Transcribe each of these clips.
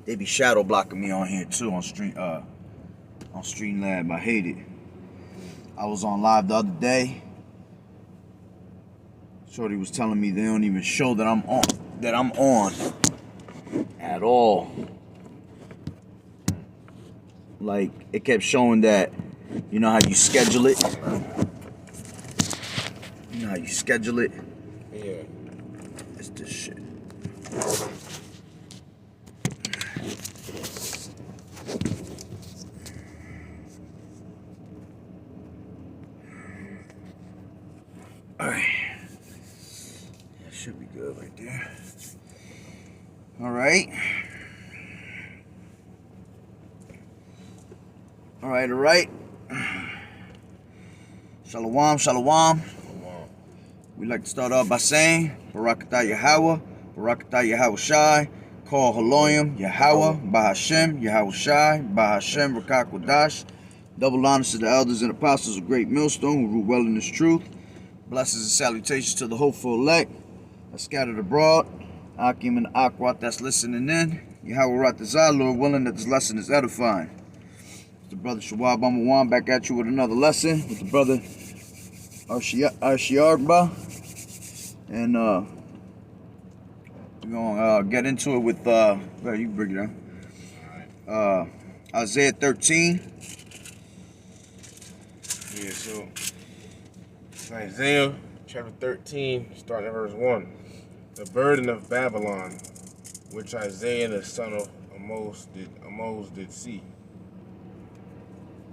They be shadow blocking me on here too on Streamlab. I hate it. I was on live the other day. Shorty was telling me they don't even show that I'm on at all. Like, it kept showing that, you know how you schedule it? You know how you schedule it? Yeah. It's this shit. Alright. That should be good right there. Alright. Alright. Shalom, shalom. We like to start off by saying, Barakatah Yahawah, Barakatah Yahweh Shai, Call Haloyim, Yahweh, Bahashem, Yahweh Shai, Bahashem, Rakak Wadash. Double honors to the elders and apostles of Great Millstone who rule well in this truth. Blessings and salutations to the hopeful elect that scattered abroad. Akim and Akwat that's listening in. Yahweh Ratazah, Lord willing that this lesson is edifying. It's the brother Shawab Amawan back at you with another lesson with the brother Arshiarba. And we're going to get into it with, you can break it down. Isaiah 13. Yeah, so it's Isaiah chapter 13, starting at verse 1. The burden of Babylon, which Isaiah the son of Amos did see.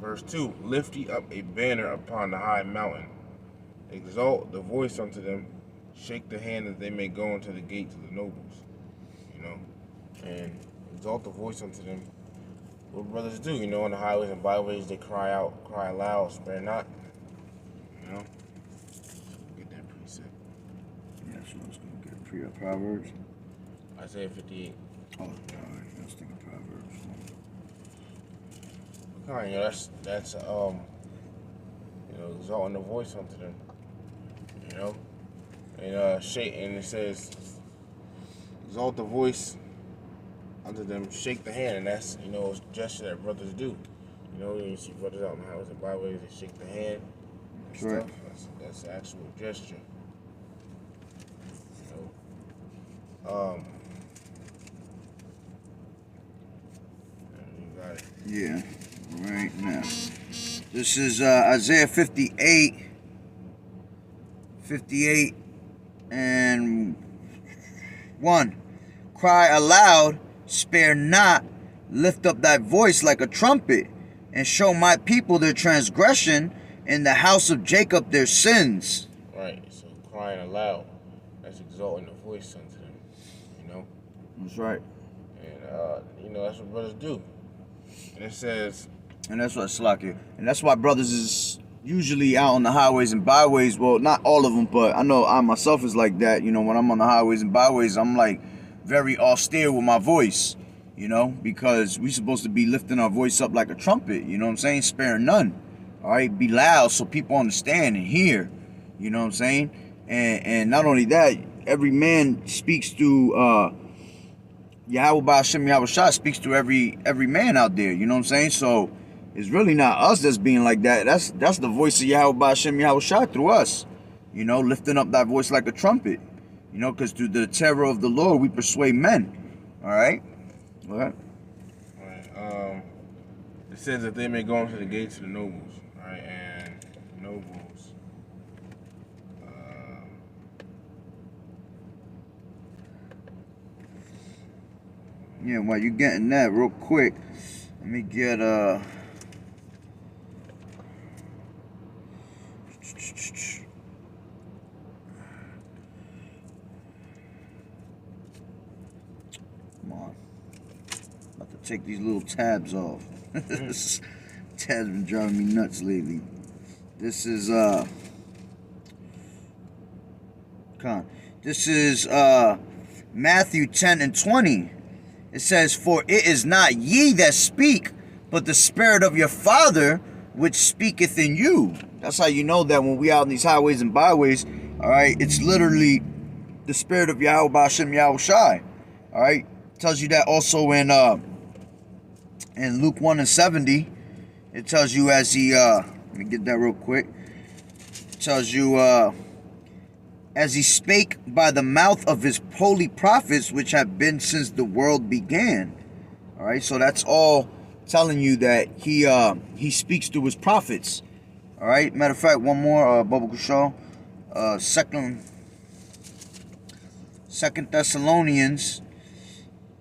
Verse 2. Lift ye up a banner upon the high mountain. Exalt the voice unto them. Shake the hand that they may go into the gates of the nobles. You know, and exalt the voice unto them. What brothers do, you know, on the highways and byways, they cry out, cry aloud, spare not. You know, get that precept. Yeah, so I was going to get a Proverbs. Isaiah 58. Oh, all right. I was thinking Proverbs. Okay, you know, that's you know, exalting the voice unto them. You know, and shake, and it says, exalt the voice unto them, shake the hand, and that's, you know, a gesture that brothers do. You know, you see brothers out in the highways and byways, they shake the hand. That's right. That's the actual gesture. You know, you got it. Yeah, right now. This is Isaiah 58 and 1. Cry aloud, spare not, lift up thy voice like a trumpet, and show my people their transgression, and the house of Jacob their sins. Right, so crying aloud, that's exalting the voice unto them, you know? That's right. And, you know, that's what brothers do. And it says... And that's what Slakia. And that's why brothers is usually out on the highways and byways. Well, not all of them, but I know I myself is like that. You know, when I'm on the highways and byways, I'm like very austere with my voice, you know, because we supposed to be lifting our voice up like a trumpet, you know what I'm saying? Sparing none. All right, be loud so people understand and hear, you know what I'm saying? And not only that, every man speaks to Yahweh Ba'ashem Yahweh Shah speaks to every man out there, you know what I'm saying? So it's really not us that's being like that. That's the voice of Yahweh Ba'ashem Yahweh Shah through us, you know, lifting up that voice like a trumpet, you know, because through the terror of the Lord we persuade men. All right? All right. It says that they may go into the gates of the nobles, right? And nobles, yeah, while you're getting that real quick, let me get come on. About to take these little tabs off. This tabs been driving me nuts lately. This is Matthew 10 and 20. It says, for it is not ye that speak, but the Spirit of your Father which speaketh in you. That's how you know that when we out in these highways and byways, all right, it's literally the Spirit of Yahweh Ba'ashem Yahweh Shai. All right, tells you that also in Luke 1:70. It tells you as he let me get that real quick. It tells you as he spake by the mouth of his holy prophets, which have been since the world began. All right, so that's all telling you that he speaks through his prophets. All right. Matter of fact, one more Bubba Show. Second Thessalonians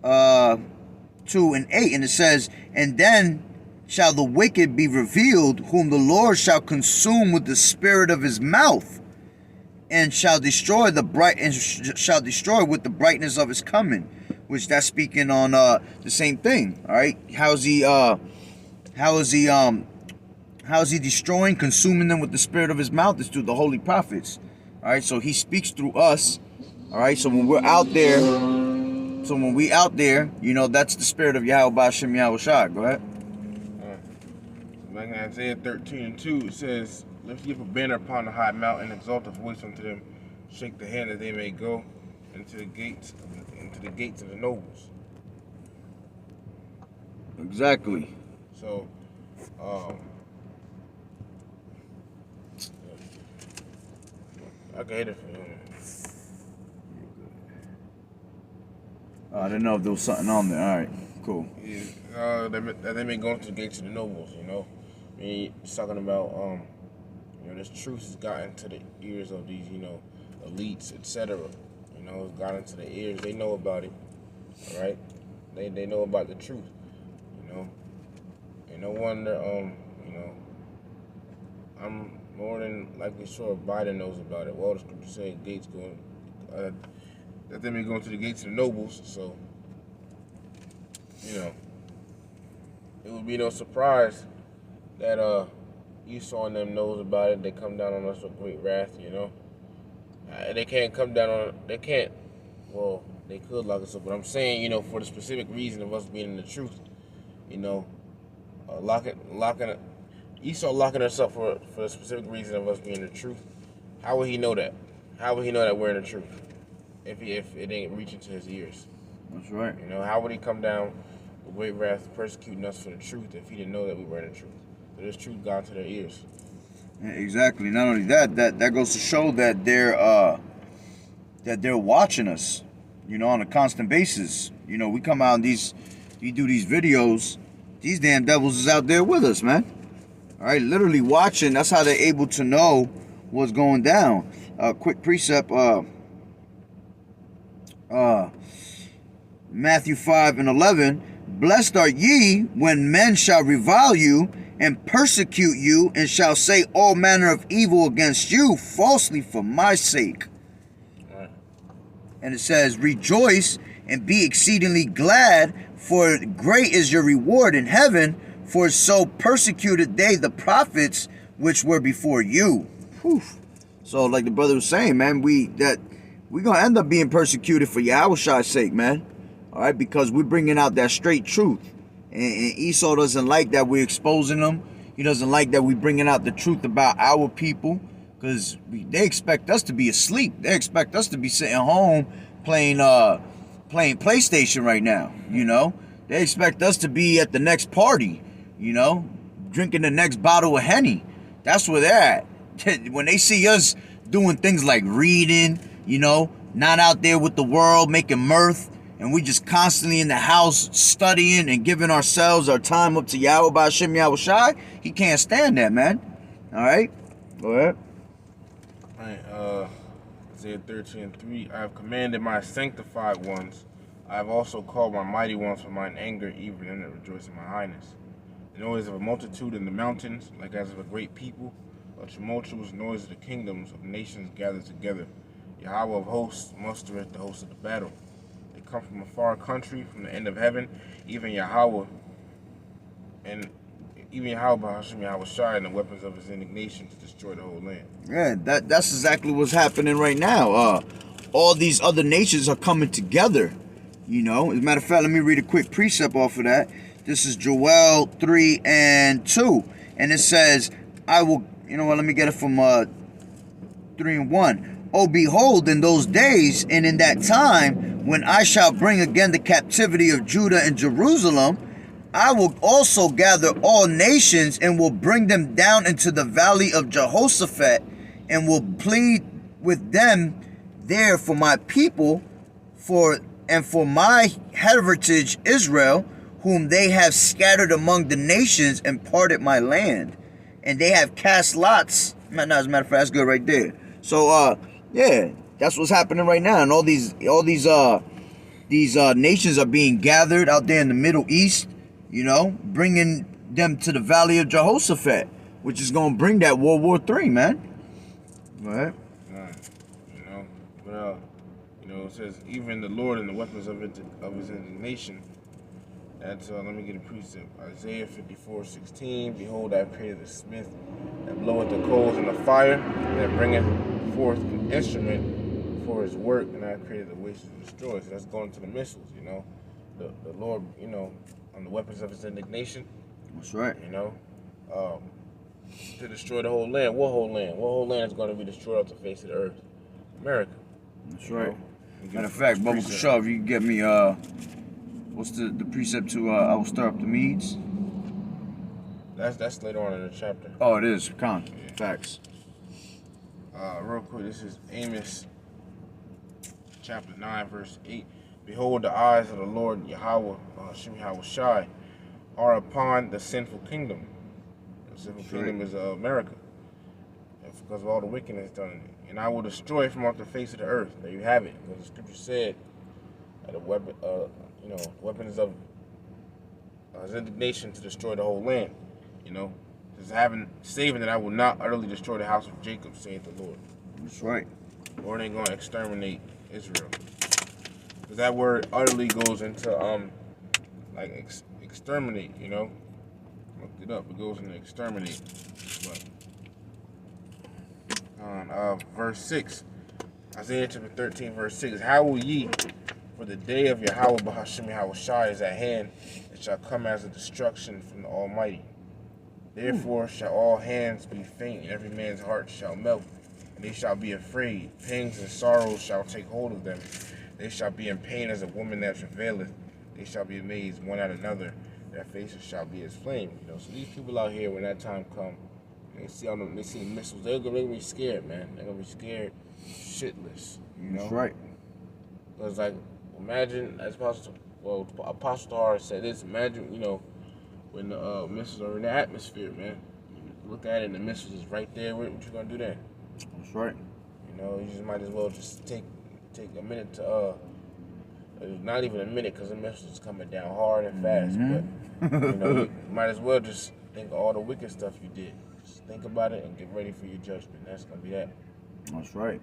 2:8, and it says, and then shall the wicked be revealed, whom the Lord shall consume with the spirit of his mouth, and shall destroy with the brightness of his coming. Which that's speaking on the same thing. All right. How is he destroying, consuming them with the spirit of his mouth? Is through the holy prophets. All right. So he speaks through us. All right. So when we're out there, you know, that's the spirit of YAHAWAH'S Yahawashi. Go ahead. Like in Isaiah 13:2, it says, lift ye up a banner upon the high mountain, exalt a voice unto them, shake the hand that they may go into the gates of the nobles. Exactly. So, I can hit it for him. I didn't know if there was something on there. All right, cool. Yeah, that they may go into the gates of the nobles, you know. I mean, it's talking about, you know, this truth has gotten to the ears of these, you know, elites, etc. You know, it's gotten to the ears. They know about it, all right? They know about the truth, you know. And no wonder, you know, I'm more than likely sure Biden knows about it. Well, the scripture said gates going, that they may go into the gates of the nobles, so, you know, it would be no surprise that Esau and them knows about it. They come down on us with great wrath, you know. They can't come down on, they can't, well, they could lock us up, but I'm saying, you know, for the specific reason of us being in the truth, you know, Esau locking us up for the specific reason of us being in the truth. How would he know that? How would he know that we're in the truth if it ain't reaching to his ears? That's right. You know, how would he come down with great wrath persecuting us for the truth if he didn't know that we were in the truth? So this truth got to their ears. Yeah, exactly. Not only that goes to show that they're watching us, you know, on a constant basis. You know, we come out and you do these videos, these damn devils is out there with us, man. All right, literally watching. That's how they're able to know what's going down. Quick precept, Matthew 5:11. Blessed are ye when men shall revile you and persecute you, and shall say all manner of evil against you falsely for my sake. Right. And it says, rejoice and be exceedingly glad, for great is your reward in heaven, for so persecuted they the prophets which were before you. Whew. So like the brother was saying, man, we're gonna end up being persecuted for Yahawah's sake, man. All right, because we're bringing out that straight truth. And Esau doesn't like that we're exposing them. He doesn't like that we're bringing out the truth about our people, because they expect us to be asleep. They expect us to be sitting home playing PlayStation right now, you know. They expect us to be at the next party, you know, drinking the next bottle of Henny. That's where they're at. When they see us doing things like reading, you know, not out there with the world making mirth, and we just constantly in the house studying and giving ourselves our time up to YAHAWAH'S Yahawashi, he can't stand that, man. All right? Go ahead. All right, Isaiah 13:3. I have commanded my sanctified ones. I have also called my mighty ones from mine anger, even in the rejoicing of my highness. The noise of a multitude in the mountains, like as of a great people, a tumultuous noise of the kingdoms of nations gathered together. Yahweh of hosts mustereth the host of the battle. They come from a far country, from the end of heaven, even Yahweh, and even YAHAWAH'S Yahawashi, and the weapons of his indignation to destroy the whole land. Yeah, that's exactly what's happening right now. All these other nations are coming together, you know. As a matter of fact, let me read a quick precept off of that. This is Joel 3:2, and it says, I will, you know what, let me get it from 3:1. Oh, behold, in those days and in that time, when I shall bring again the captivity of Judah and Jerusalem, I will also gather all nations and will bring them down into the valley of Jehoshaphat and will plead with them there for my people for my heritage Israel, whom they have scattered among the nations and parted my land. And they have cast lots. Man, as a matter of fact, that's good right there. So yeah, that's what's happening right now. And all these nations are being gathered out there in the Middle East, you know, bringing them to the valley of Jehoshaphat, which is going to bring that World War III, man. All right. It says, even the Lord and the weapons of his indignation. That's, let me get a precept. Isaiah 54:16. Behold, I created the smith that bloweth the coals in the fire, and that bringeth forth an instrument for his work, and I created the waste to destroy. So that's going to the missiles, you know. The Lord, you know, on the weapons of his indignation. That's right. You know, to destroy the whole land. What whole land? What whole land is going to be destroyed off the face of the earth? America. That's right. Matter of fact, Bubba Kashaw, if you can get me, what's the precept to, I will stir up the Medes? That's later on in the chapter. Oh, it is. Yeah. Facts. Real quick, this is Amos chapter 9, verse 8. Behold, the eyes of the Lord YAHAWAH'S are upon the sinful kingdom. The sinful kingdom is America. It's because of all the wickedness done in it. And I will destroy it from off the face of the earth. There you have it. Because the scripture said that a weapon, weapons of his indignation to destroy the whole land. You know, just saving that I will not utterly destroy the house of Jacob, saith the Lord. That's right. Lord ain't going to exterminate Israel. Because that word utterly goes into exterminate. You know, looked it up. It goes into exterminate. But verse 6, Isaiah chapter 13, verse 6. How will ye, for the day of Yahweh B'Hashem Yahushai is at hand, it shall come as a destruction from the Almighty. Therefore shall all hands be faint, and every man's heart shall melt, and they shall be afraid. Pangs and sorrows shall take hold of them. They shall be in pain as a woman that travaileth. They shall be amazed one at another. Their faces shall be as flame. You know, so these people out here, when that time comes, they see the missiles, they're gonna be scared, man. They're gonna be scared shitless. You know? That's right. Because, like, imagine, as Apostle Tahar said this, imagine, you know, when the missiles are in the atmosphere, man. You look at it and the missiles is right there. What you gonna do then? That's right. You know, you just might as well just take a minute to, not even a minute, because the missiles is coming down hard and fast. But, you know, you might as well just think of all the wicked stuff you did. Just think about it and get ready for your judgment. That's gonna be that. That's right.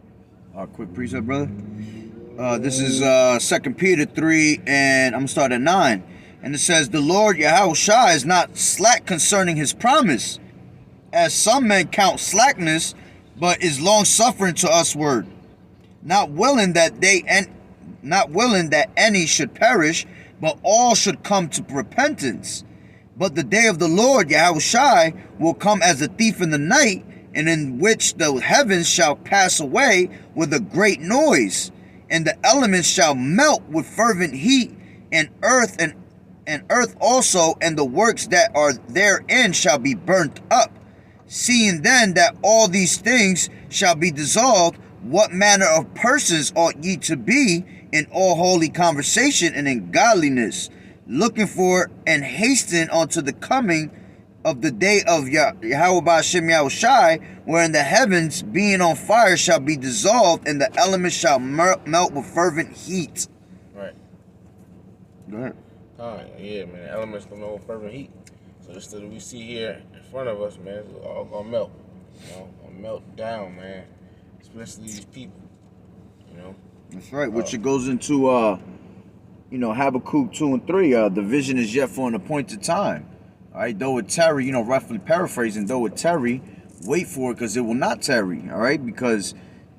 Quick precept, brother. This is 2 Peter 3, and I'm going to start at 9. And it says, the Lord Yahushua is not slack concerning his promise, as some men count slackness, but is long-suffering to usward, not willing that any should perish, but all should come to repentance. But the day of the Lord Yahushua will come as a thief in the night, and in which the heavens shall pass away with a great noise, and the elements shall melt with fervent heat, and earth also, and the works that are therein shall be burnt up. Seeing then that all these things shall be dissolved, what manner of persons ought ye to be in all holy conversation and in godliness, looking for and hasten unto the coming of the day of Yahweh B'Hashem Yahushai, wherein the heavens being on fire shall be dissolved, and the elements shall melt with fervent heat. Right. Go ahead. Yeah, man. The elements gonna melt with fervent heat. So this that we see here in front of us, man, it's all gonna melt. You know, gonna melt down, man. Especially these people. You know. That's right. Which it goes into, Habakkuk 2 and 3. The vision is yet for an appointed time. All right, though it tarry, roughly paraphrasing, though it tarry, wait for it, because it will not tarry. All right, because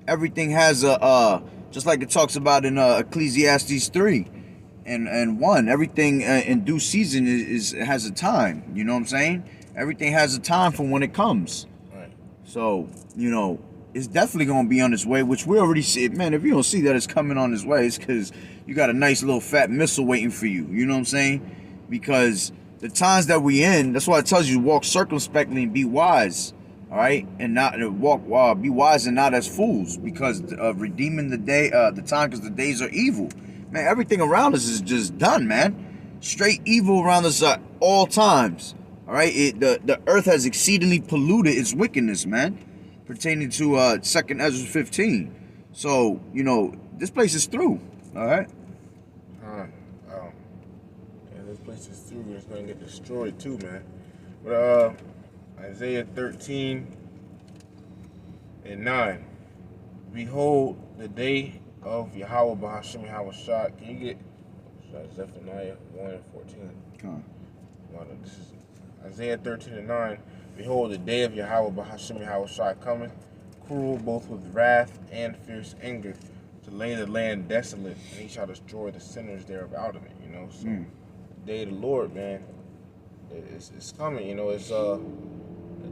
everything has just like it talks about in Ecclesiastes 3 and 1. Everything in due season has a time. You know what I'm saying? Everything has a time for when it comes. Right. So it's definitely gonna be on its way, which we already see. Man, if you don't see that it's coming on its way, it's because you got a nice little fat missile waiting for you. You know what I'm saying? Because the times that we in, that's why it tells you to walk circumspectly and be wise. All right, and not be wise and not as fools, because of redeeming the day, the time, because the days are evil. Man, everything around us is just done, man. Straight evil around us at all times. All right, the earth has exceedingly polluted its wickedness, man, pertaining to 2nd Ezra 15. So this place is through. All right. Yeah, this place is through. It's gonna get destroyed too, man. But Isaiah 13:9. Behold, the day of Yahweh Bahashim Yahawashi. Can you get Zephaniah 1:14? Come on. Well, this is Isaiah 13:9. Behold, the day of Yahweh Bahashim Yahawashi cometh, cruel both with wrath and fierce anger, to lay the land desolate, and he shall destroy the sinners thereof out of it. So the day of the Lord, man, it's coming. It's the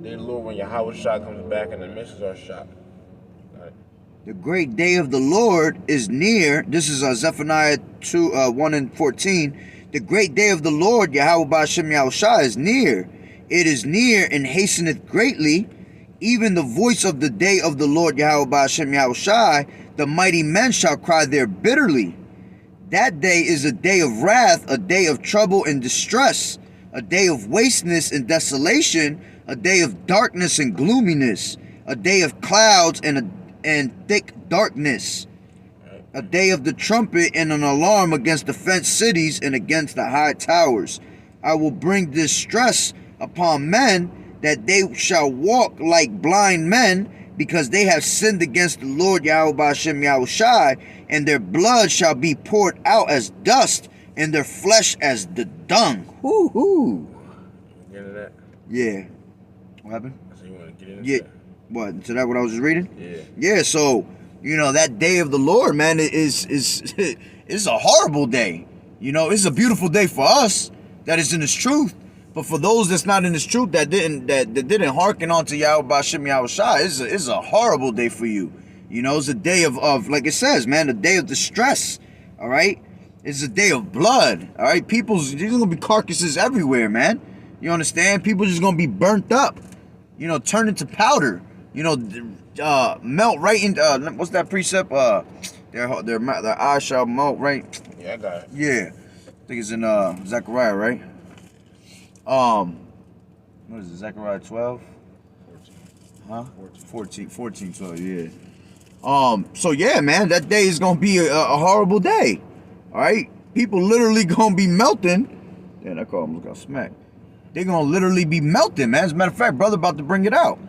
day of the Lord when Yahweh comes back and the missions are shot. The great day of the Lord is near. This is Zephaniah 1:14. The great day of the Lord, Yahweh Ba'ashem Yahushua, is near. It is near and hasteneth greatly. Even the voice of the day of the Lord, Yahweh Ba'ashem Yahushua, the mighty men shall cry there bitterly. That day is a day of wrath, a day of trouble and distress, a day of wasteness and desolation, a day of darkness and gloominess, a day of clouds and thick darkness, a day of the trumpet and an alarm against the fenced cities and against the high towers. I will bring distress upon men, that they shall walk like blind men, because they have sinned against the Lord Yahweh Ba'ashem Yahushai, and their blood shall be poured out as dust, and their flesh as the dung. Woo-hoo. Get into that? Yeah. What happened? So you want to get into Yeah. that? What? So that what I was just reading? Yeah. Yeah. So that day of the Lord, man, is it's a horrible day. It's a beautiful day for us that is in His truth. But for those that's not in His truth, that didn't hearken on to Yahweh Ba'ashem Yahushua, it's a horrible day for you. It's a day of like it says, man, a day of distress. All right, it's a day of blood. All right, there's gonna be carcasses everywhere, man. You understand? People just gonna be burnt up. Turned into powder. Melt right in. What's that precept? Their eyes shall melt, right? Yeah, I got it. Yeah, I think it's in Zechariah, right? What is it? Zechariah 12? 14. Huh? 14, 12, yeah. So yeah, man, that day is gonna be a horrible day. All right, people literally gonna be melting. Damn, that car almost got smacked. They're gonna literally be melting, man. As a matter of fact, brother about to bring it out.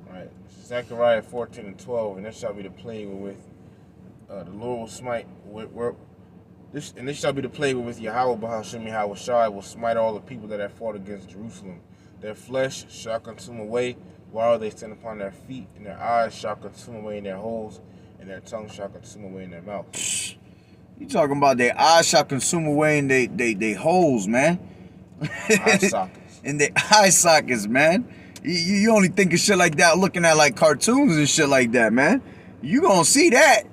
All right, Zechariah 14:12, and this shall be the plague with the Lord will smite. This shall be the plague with Yahweh Bahashim Yahawashi will smite all the people that have fought against Jerusalem. Their flesh shall consume away while they stand upon their feet, and their eyes shall consume away in their holes, and their tongue shall consume away in their mouth. You talking about their eyes shall consume away in they holes, man. Eye sockets. In their eye sockets, man. You only think of shit like that looking at like cartoons and shit like that, man. You gonna see that.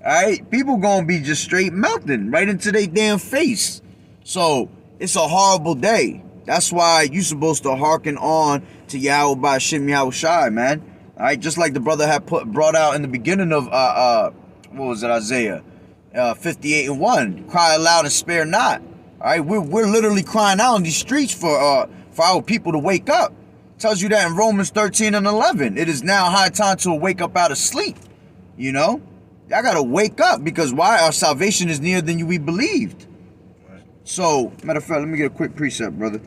Alright? People gonna be just straight melting right into their damn face. So it's a horrible day. That's why you supposed to hearken on to Yahweh Ba'ashem Yahushai, man. Alright, just like the brother had brought out in the beginning of what was it, Isaiah 58:1. Cry aloud and spare not. Alright, we're literally crying out in these streets for our people to wake up. Tells you that in Romans 13:11. It is now high time to wake up out of sleep. Y'all gotta wake up, because why? Our salvation is nearer than we believed. So, matter of fact, let me get a quick precept, brother.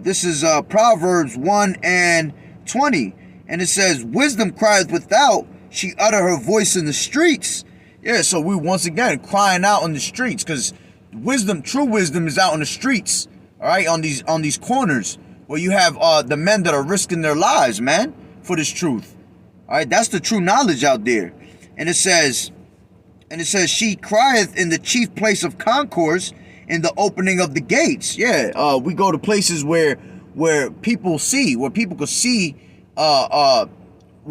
This is Proverbs 1:20. And it says, wisdom crieth without, she utter her voice in the streets. Yeah, so we once again crying out in the streets, because true wisdom is out in the streets. All right, on these corners where you have the men that are risking their lives, man, for this truth. All right, that's the true knowledge out there. And it says, she crieth in the chief place of concourse, in the opening of the gates. Yeah, we go to places where people see, where people could see what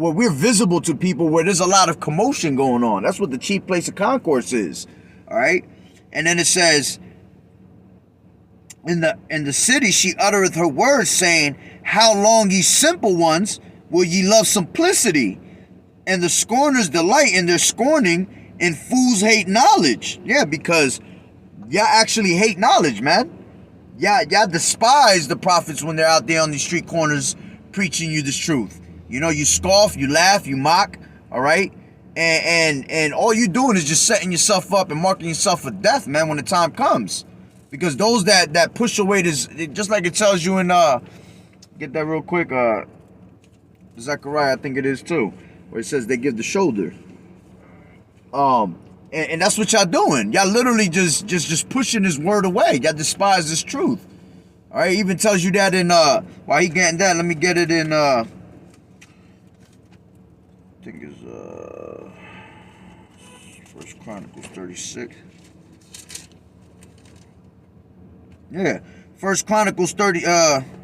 where we're visible to people, where there's a lot of commotion going on. That's what the chief place of concourse is. All right. And then it says, in the city she uttereth her words, saying, how long, ye simple ones, will ye love simplicity? And the scorners delight in their scorning, and fools hate knowledge. Yeah, because y'all actually hate knowledge, man. Y'all despise the prophets when they're out there on these street corners preaching you this truth. You know, you scoff, you laugh, you mock, all right? And all you're doing is just setting yourself up and marking yourself for death, man, when the time comes. Because those that push away this, just like it tells you in, get that real quick, Zechariah, I think it is too, where it says they give the shoulder. And that's what y'all doing. Y'all literally just pushing his word away. Y'all despise this truth. All right, even tells you that in, while he getting that, let me get it in, I think it's, First Chronicles 36. Yeah, First Chronicles 30,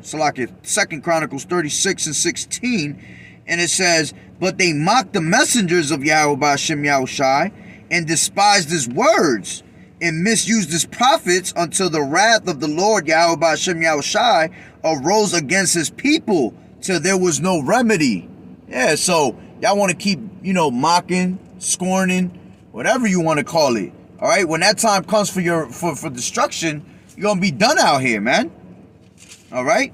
Second Chronicles 36 and 16, and it says, but they mocked the messengers of Yahweh Ba'Shem Yahushai, and despised his words, and misused his prophets, until the wrath of the Lord Yahweh Ba'Shem Yahushai arose against his people, till there was no remedy. Yeah, so y'all want to keep, mocking, scorning, whatever you want to call it. All right, when that time comes for destruction, you're gonna be done out here, man. All right.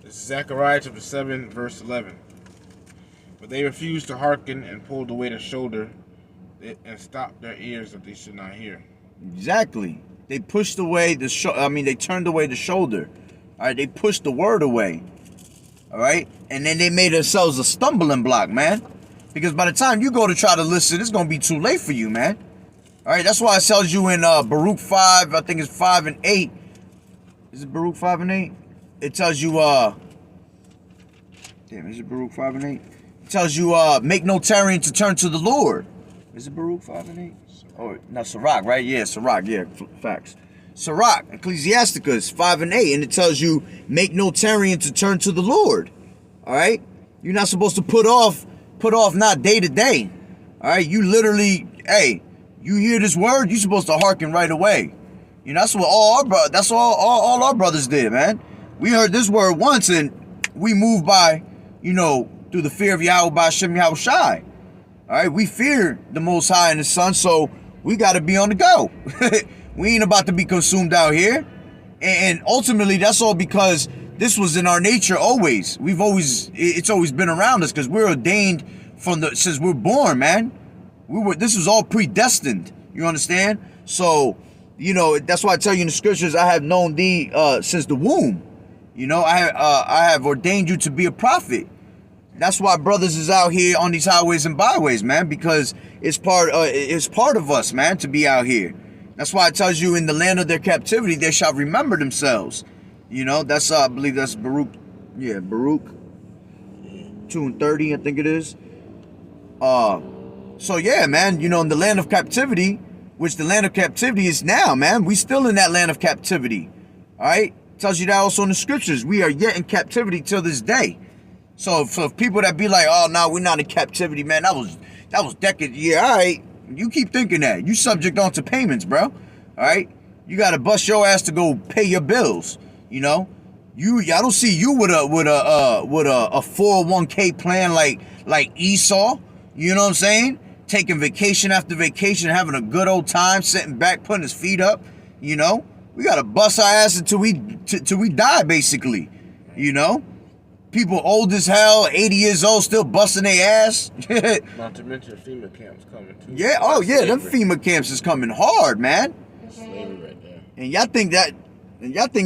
This is Zechariah chapter 7, verse 11. But they refused to hearken, and pulled away the shoulder, and stopped their ears that they should not hear. Exactly. They pushed away the they turned away the shoulder. All right. They pushed the word away. All right. And then they made themselves a stumbling block, man. Because by the time you go to try to listen, it's going to be too late for you, man. All right. That's why it tells you in Baruch 5, I think it's 5 and 8. Is it Baruch 5 and 8? It tells you, is it Baruch 5 and 8? It tells you, make no tarrying to turn to the Lord. Is it Baruch 5 and 8? Oh, no, Sirach, right? Yeah, Sirach, yeah, facts. Sirach, Ecclesiasticus 5 and 8, and it tells you, make no tarrying to turn to the Lord. All right? You're not supposed to put off not day to day. All right? You literally, hey, you hear this word, you're supposed to hearken right away. That's what all our brothers did, man. We heard this word once, and we moved by, through the fear of Yahweh Ba'Shem Yahushai. All right? We fear the Most High and His Son, so we got to be on the go. We ain't about to be consumed out here. And ultimately, that's all because this was in our nature always. It's always been around us, because we're ordained since we're born, man. This was all predestined. You understand? So, that's why I tell you in the scriptures, I have known thee since the womb. I have ordained you to be a prophet. That's why brothers is out here on these highways and byways, man, because it's part of us, man, to be out here. That's why it tells you in the land of their captivity, they shall remember themselves. That's, I believe that's Baruch. Yeah, Baruch 2 and 30, I think it is. So yeah, man, in the land of captivity, which the land of captivity is now, man, we still in that land of captivity. All right. Tells you that also in the scriptures. We are yet in captivity till this day. So for people that be like, oh no, we're not in captivity, man, that was decades. Yeah, all right. You keep thinking that. You subject onto payments, bro. All right. You gotta bust your ass to go pay your bills. I don't see you with a 401k plan like Esau. You know what I'm saying? Taking vacation after vacation, having a good old time, sitting back, putting his feet up. We gotta bust our ass until we die, basically. People old as hell, 80 years old, still busting their ass. Not to mention FEMA camps coming too. Yeah, oh yeah, them FEMA camps is coming hard, man. Slavery right there. And y'all think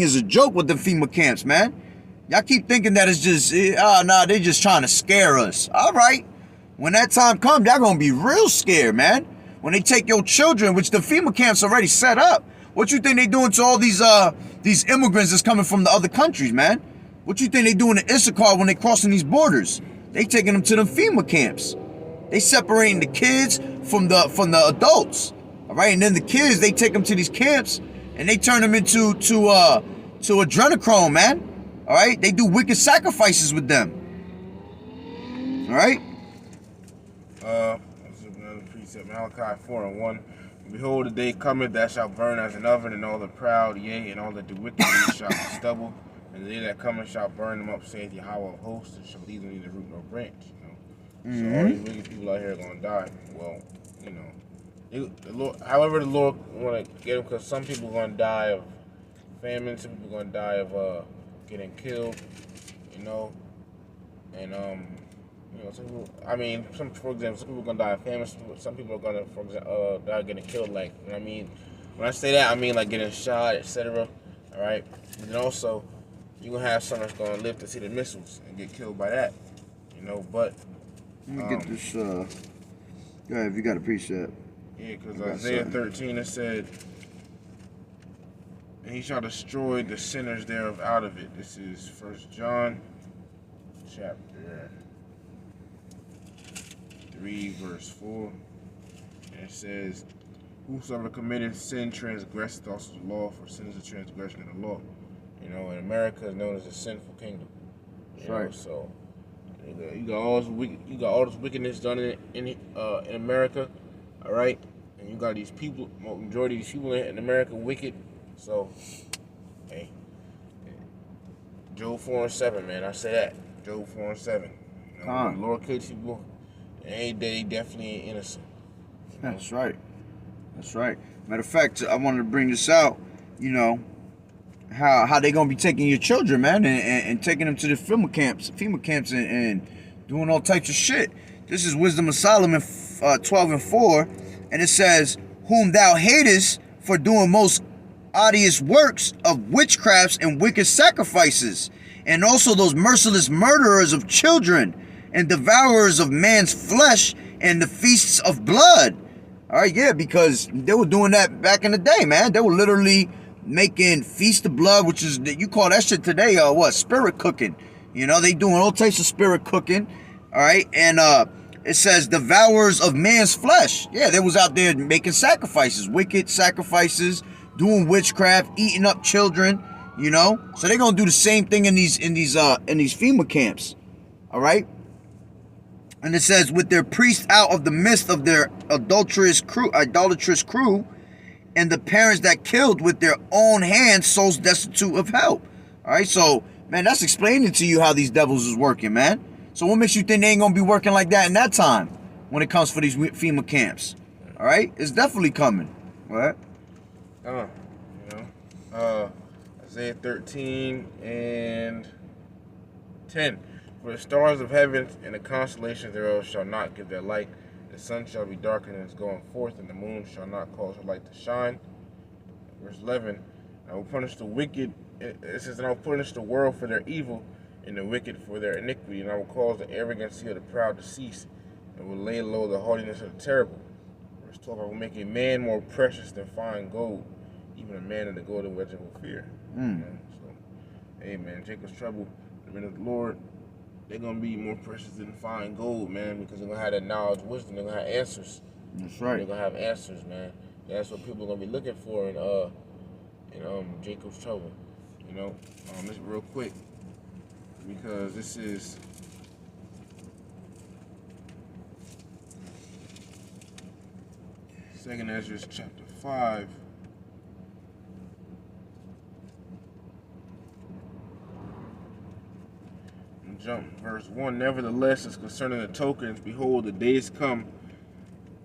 it's a joke with the FEMA camps, man. Y'all keep thinking that it's just, they just trying to scare us. All right. When that time comes, y'all gonna be real scared, man. When they take your children, which the FEMA camps already set up. What you think they doing to all these immigrants that's coming from the other countries, man? What you think they doing to Issachar when they crossing these borders? They taking them to them FEMA camps. They separating the kids from the adults. All right? And then the kids, they take them to these camps and they turn them into adrenochrome, man. All right, they do wicked sacrifices with them. All right. Another precept, Malachi 4:1. Behold, the day cometh that shall burn as an oven, and all the proud, yea, and all that do wickedly shall be stubble. And the day that cometh shall burn them up, saith Yahawah of hosts, and shall leave them neither root nor branch. So all these wicked people out here are gonna die. Well, the Lord. However, the Lord want to get them, because some people are gonna die of famine, some people are gonna die of getting killed, and some people, for example, some people are gonna die of famine. Some people are gonna, for example, die getting killed. Like, you know what I mean? When I say that, I mean like getting shot, etc. All right, and then also you're gonna have some that's gonna live to see the missiles and get killed by that. But let me get this. Go ahead, if you got a precept. Yeah, because Isaiah 13 it said, and he shall destroy the sinners thereof out of it. This is 1 John chapter 3, verse 4. And it says, whosoever committeth sin transgresseth also the law, for sin is a transgression of the law. In America is known as a sinful kingdom. Right. So you got all this wickedness done in America, all right? And you got these people, majority of these people in America wicked. So, hey, Job 4:7, man, I say that. Job 4:7. The Lord kills people, and they definitely ain't innocent. That's right. That's right. Matter of fact, I wanted to bring this out. How they gonna be taking your children, man, and taking them to the FEMA camps, and doing all types of shit. This is Wisdom of Solomon 12:4, and it says, "Whom thou hatest for doing most odious works of witchcrafts and wicked sacrifices, and also those merciless murderers of children and devourers of man's flesh and the feasts of blood." All right, yeah, because they were doing that back in the day, man. They were literally making feast of blood, which is, you call that shit today, spirit cooking. They doing all types of spirit cooking. All right, and it says devourers of man's flesh. Yeah, they was out there making sacrifices, wicked sacrifices, doing witchcraft, eating up children. So they're gonna do the same thing in these FEMA camps. All right. And it says, with their priests out of the midst of their idolatrous crew, and the parents that killed with their own hands, souls destitute of help. All right, so, man, that's explaining to you how these devils is working, man. So what makes you think they ain't going to be working like that in that time when it comes for these FEMA camps? All right, it's definitely coming. All right? Isaiah 13 and 10. For the stars of heaven and the constellations thereof shall not give their light. The sun shall be darkened in its going forth, and the moon shall not cause her light to shine. Verse 11, I will punish the wicked. It says, and I will punish the world for their evil, and the wicked for their iniquity, and I will cause the arrogancy of the proud to cease, and will lay low the haughtiness of the terrible. Verse 12, I will make a man more precious than fine gold, even a man in the golden wedge of fear. So, hey, man, Jacob's trouble, the men of the Lord, they're going to be more precious than fine gold, man, because they're going to have that knowledge, wisdom. They're going to have answers. That's right. They're going to have answers, man. That's what people are going to be looking for in Jacob's trouble. This real quick, because this is Second Ezra chapter 5. Jump verse 1. Nevertheless, as concerning the tokens, behold, the days come.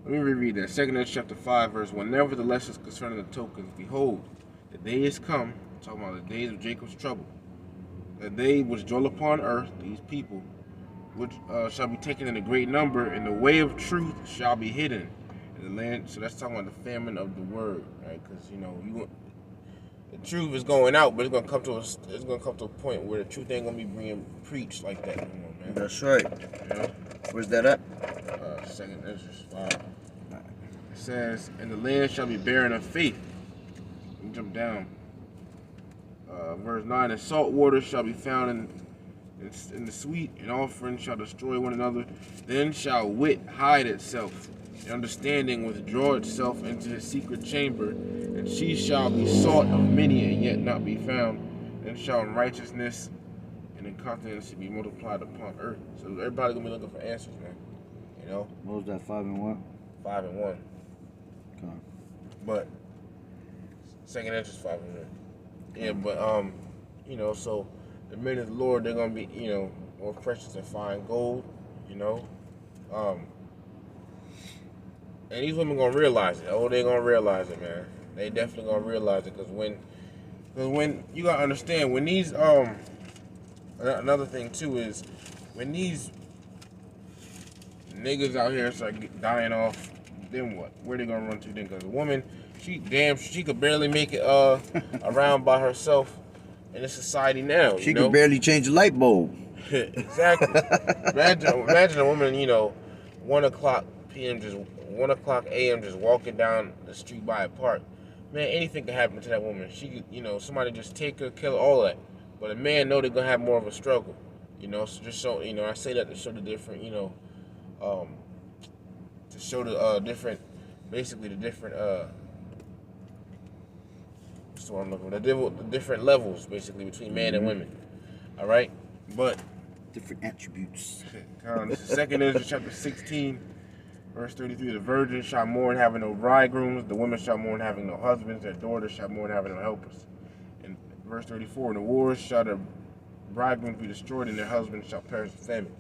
Let me reread that. 2 Ezra chapter 5, verse 1. Nevertheless, as concerning the tokens, behold, the days come. Talking about the days of Jacob's trouble. The day which dwell upon earth, these people, which shall be taken in a great number, and the way of truth shall be hidden in the land. So that's talking about the famine of the word, right? Because the truth is going out, but it's gonna come to a point where the truth ain't gonna be being preached like that anymore, man. That's right. Where's that at? 2 Ezra 5. It says, and the land shall be barren of faith. Let me jump down. Verse 9, and salt water shall be found and the sweet and offering shall destroy one another. Then shall wit hide itself, and understanding withdraw itself into his secret chamber, and she shall be sought of many and yet not be found. Then shall unrighteousness and incontinency be multiplied upon earth. So everybody gonna be looking for answers, man. You know? What was that, 5 and 1? 5 and 1. Okay. But second answer is 5 and 1. Yeah, but you know, so the men of the Lord, they're gonna be, you know, more precious than fine gold, you know. And these women gonna realize it. Oh, they gonna realize it, man. They definitely gonna realize it, because when you gotta understand, when these another thing too is when these niggas out here start dying off, then what? Where they gonna run to then? Because a woman, she could barely make it around by herself in this society now. She could barely change a light bulb. Exactly. Imagine a woman, you know, 1 o'clock a.m. just walking down the street by a park. Man, anything can happen to that woman. She could, you know, somebody just take her, kill her, all that. But a man know they're gonna have more of a struggle. You know, so just so, you know, I say that to show the different, you know, to show the different, basically the different, what's the word I'm looking for? The different levels, basically, between men and women. All right? But different attributes. This is 2 Ezra chapter 16, verse 33. The virgins shall mourn having no bridegrooms. The women shall mourn having no husbands. Their daughters shall mourn having no helpers. And verse 34. In the wars shall their bridegrooms be destroyed, and their husbands shall perish with famine.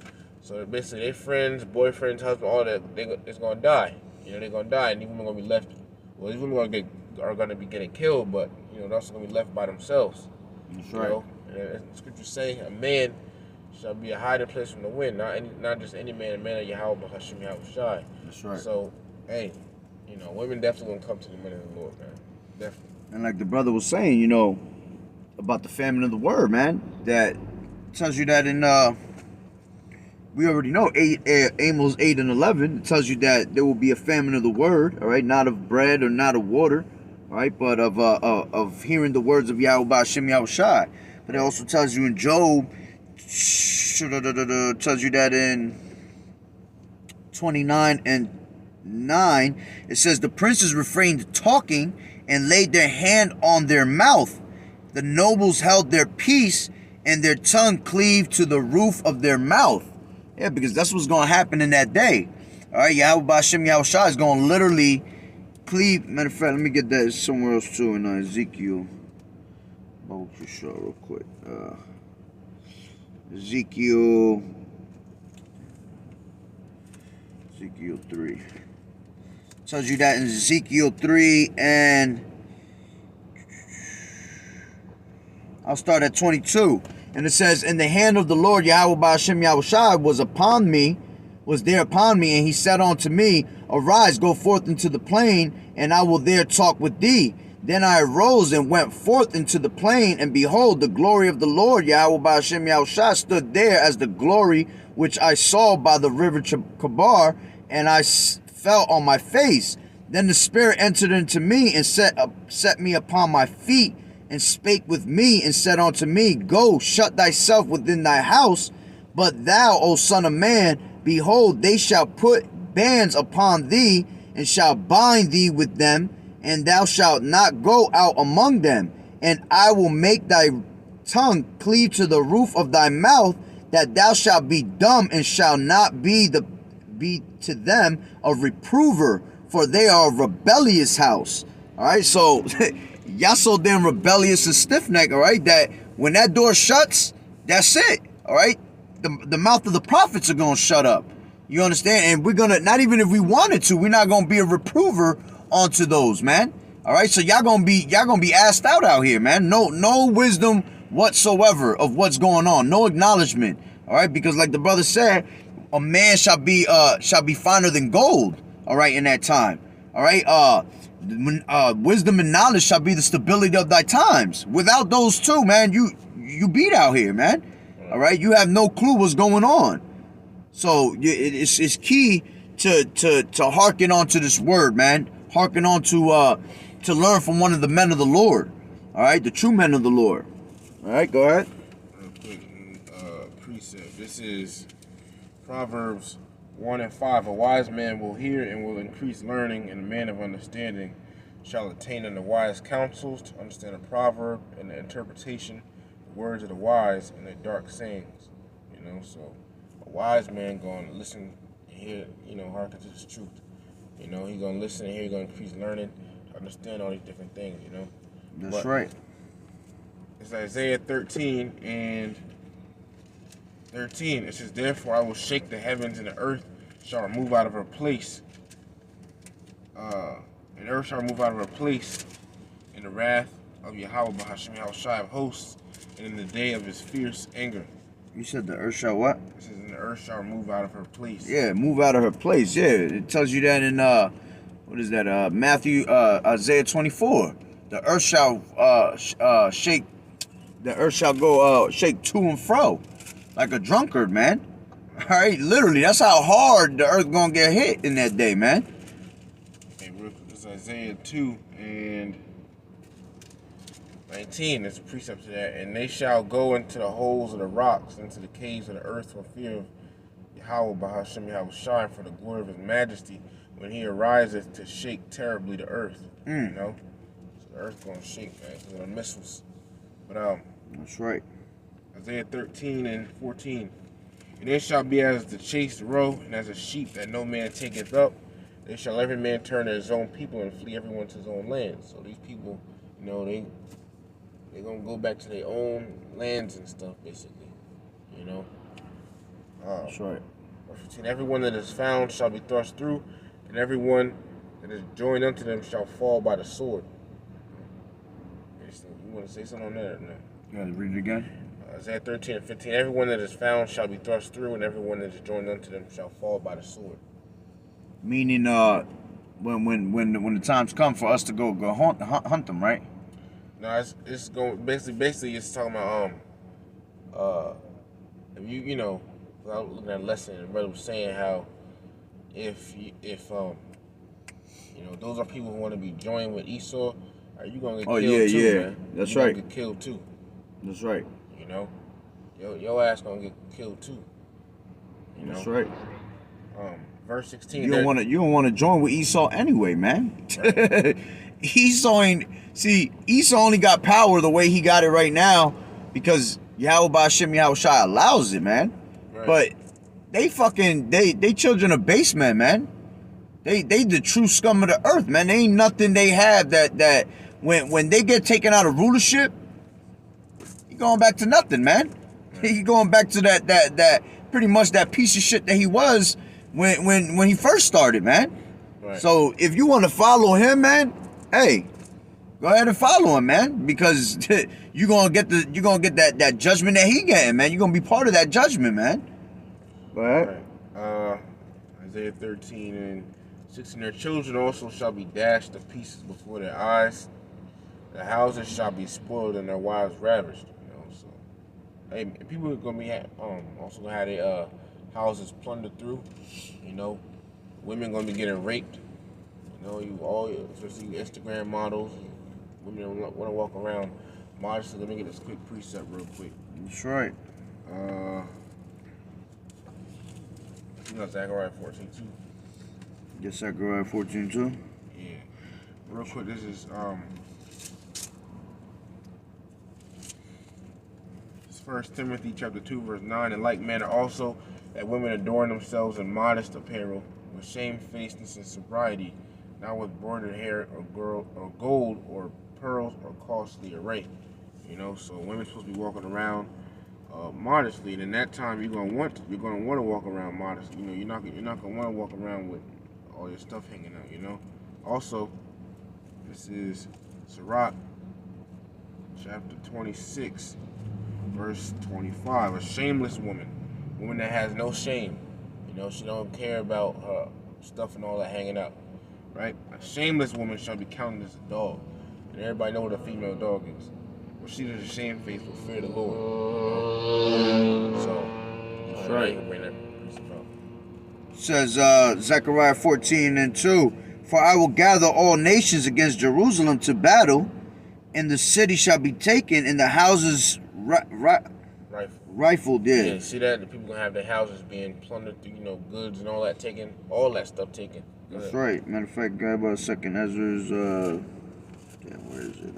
So basically, their friends, boyfriends, husbands, all that, it's gonna die. You know, they're gonna die, and these women are gonna be left. Well, these women are gonna be getting killed, but you know, they're also gonna be left by themselves. That's you right. know? And the scriptures say, a man shall be a hiding place from the wind. Not just any man, a man of Yahweh, but Hashem Yahushai. That's right. So, hey, you know, women definitely gonna come to the men of the Lord, man. Definitely. And like the brother was saying, you know, about the famine of the word, man, that tells you that in we already know Amos 8 and 11. It tells you that there will be a famine of the word, all right, not of bread or not of water, all right, but of hearing the words of Yahweh Hashem Yahushai. But it also tells you in Job, tells you that in 29 and 9, it says the princes refrained talking and laid their hand on their mouth. The nobles held their peace, and their tongue cleaved to the roof of their mouth. Yeah, because that's what's going to happen in that day. All right, Yahweh Hashem Yahushua is going to literally cleave. Matter of fact, let me get that somewhere else too in Ezekiel. Real quick. Ezekiel 3. It tells you that in Ezekiel 3, and I'll start at 22. And it says, and the hand of the Lord Yahweh Hashem Yahushua was there upon me, and he said unto me, arise, go forth into the plain, and I will there talk with thee. Then I arose and went forth into the plain, and behold, the glory of the Lord Yahweh Hashem Yahushua stood there as the glory which I saw by the river Kabar, and I fell on my face. Then the Spirit entered into me and set me upon my feet, and spake with me, and said unto me, go, shut thyself within thy house. But thou, O son of man, behold, they shall put bands upon thee, and shall bind thee with them, and thou shalt not go out among them. And I will make thy tongue cleave to the roof of thy mouth, that thou shalt be dumb, and shalt not be to them a reprover, for they are a rebellious house. All right, so y'all so damn rebellious and stiff-necked, all right, that when that door shuts, that's it, all right? The mouth of the prophets are going to shut up. You understand? And we're going to, not even if we wanted to, we're not going to be a reprover onto those, man. All right? So y'all going to be asked out here, man. No wisdom whatsoever of what's going on. No acknowledgement. All right? Because like the brother said, a man shall be finer than gold, all right, in that time. All right? Wisdom and knowledge shall be the stability of thy times. Without those two, man, you beat out here, man. All right, you have no clue what's going on. So it's key to hearken on to this word, man. Hearken on to learn from one of the men of the Lord. All right, the true men of the Lord. All right, go ahead. Real quick, precept. This is Proverbs 1 and 5. A wise man will hear and will increase learning, and a man of understanding shall attain unto wise counsels, to understand a proverb and the interpretation, the words of the wise and their dark sayings. You know, so a wise man going to listen and hear, you know, hearken to his truth. You know, he's going to listen and hear, he's going to increase learning, to understand all these different things, you know. That's right. It's Isaiah 13 and 13. It says, therefore I will shake the heavens, and the earth shall remove out of her place. And the earth shall remove out of her place in the wrath of Yahawah Bahashim of hosts, and in the day of his fierce anger. You said the earth shall what? It says, and the earth shall remove out of her place. Yeah, move out of her place. Yeah, it tells you that in what is that? Matthew, Isaiah 24. The earth shall shake. The earth shall go shake to and fro, like a drunkard, man. All right, literally, that's how hard the earth gonna get hit in that day, man. Okay, real quick, this is Isaiah 2 and 19. There's a precept to that. And they shall go into the holes of the rocks, into the caves of the earth, for fear of Yahawah Bahashim Yahushai, for the glory of his majesty, when he ariseth to shake terribly the earth. You know, so the earth gonna shake, man, because of the missiles. But That's right. Isaiah 13 and 14. And it shall be as the chased roe, and as a sheep that no man taketh up. They shall every man turn to his own people, and flee everyone to his own land. So these people, you know, they're gonna go back to their own lands and stuff, basically. You know. That's right. Verse 15. Everyone that is found shall be thrust through, and everyone that is joined unto them shall fall by the sword. You want to say something on that or no? You gotta read it again. Isaiah 13 and 15. Everyone that is found shall be thrust through, and everyone that is joined unto them shall fall by the sword. Meaning, when the times come for us to go hunt them, right? No, it's going basically it's talking about if you know, I was looking at a lesson and brother was saying how if you know, those are people who want to be joined with Esau, are you gonna get killed too? Yeah, man? that's You're right. gonna get killed too. That's right. You know, your ass gonna get killed too. You know? That's right. Verse 16. You don't want to join with Esau anyway, man. Right. Esau only got power the way he got it right now because Yahawah Bahashim Yahushai allows it, man. Right. But they children of basement, man. They the true scum of the earth, man. There ain't nothing they have that when they get taken out of rulership, he going back to nothing, man. Right. He going back to that pretty much that piece of shit that he was when he first started, man. Right. So if you want to follow him, man, hey, go ahead and follow him, man, because you're gonna get that judgment that he getting, man. You're gonna be part of that judgment, man. Go ahead. Right. Isaiah 13 and 16. Their children also shall be dashed to pieces before their eyes. The houses shall be spoiled and their wives ravished. You know, so hey, people are gonna be also gonna have their houses plundered through. You know, women gonna be getting raped. You know, especially Instagram models, women don't want to walk around modestly. Let me get this quick precept real quick. That's right. You know, Zechariah 14:2. Yes, Zechariah 14:2. Yeah. Real quick, this is 1 Timothy chapter 2, verse 9. In like manner also, that women adorn themselves in modest apparel, with shamefacedness and sobriety, not with broidered hair or gold or pearls or costly array. You know, so women's supposed to be walking around modestly, and in that time you're gonna want to walk around modest. You know, you're not gonna want to walk around with all your stuff hanging out. You know. Also, this is Sirach chapter 26, verse 25. A shameless woman that has no shame. You know, she don't care about her stuff and all that hanging out. Right? A shameless woman shall be counted as a dog. And everybody know what a female dog is. Well, she does a shamefaced will fear the Lord. So, that's right. It says Zechariah 14:2. For I will gather all nations against Jerusalem to battle, and the city shall be taken, and the houses Rifled, yeah. Yeah, see that? The people gonna have their houses being plundered through, goods and all that taken, all that stuff taken. That's right. Matter of fact, grab about a second. Ezra's, damn, where is it?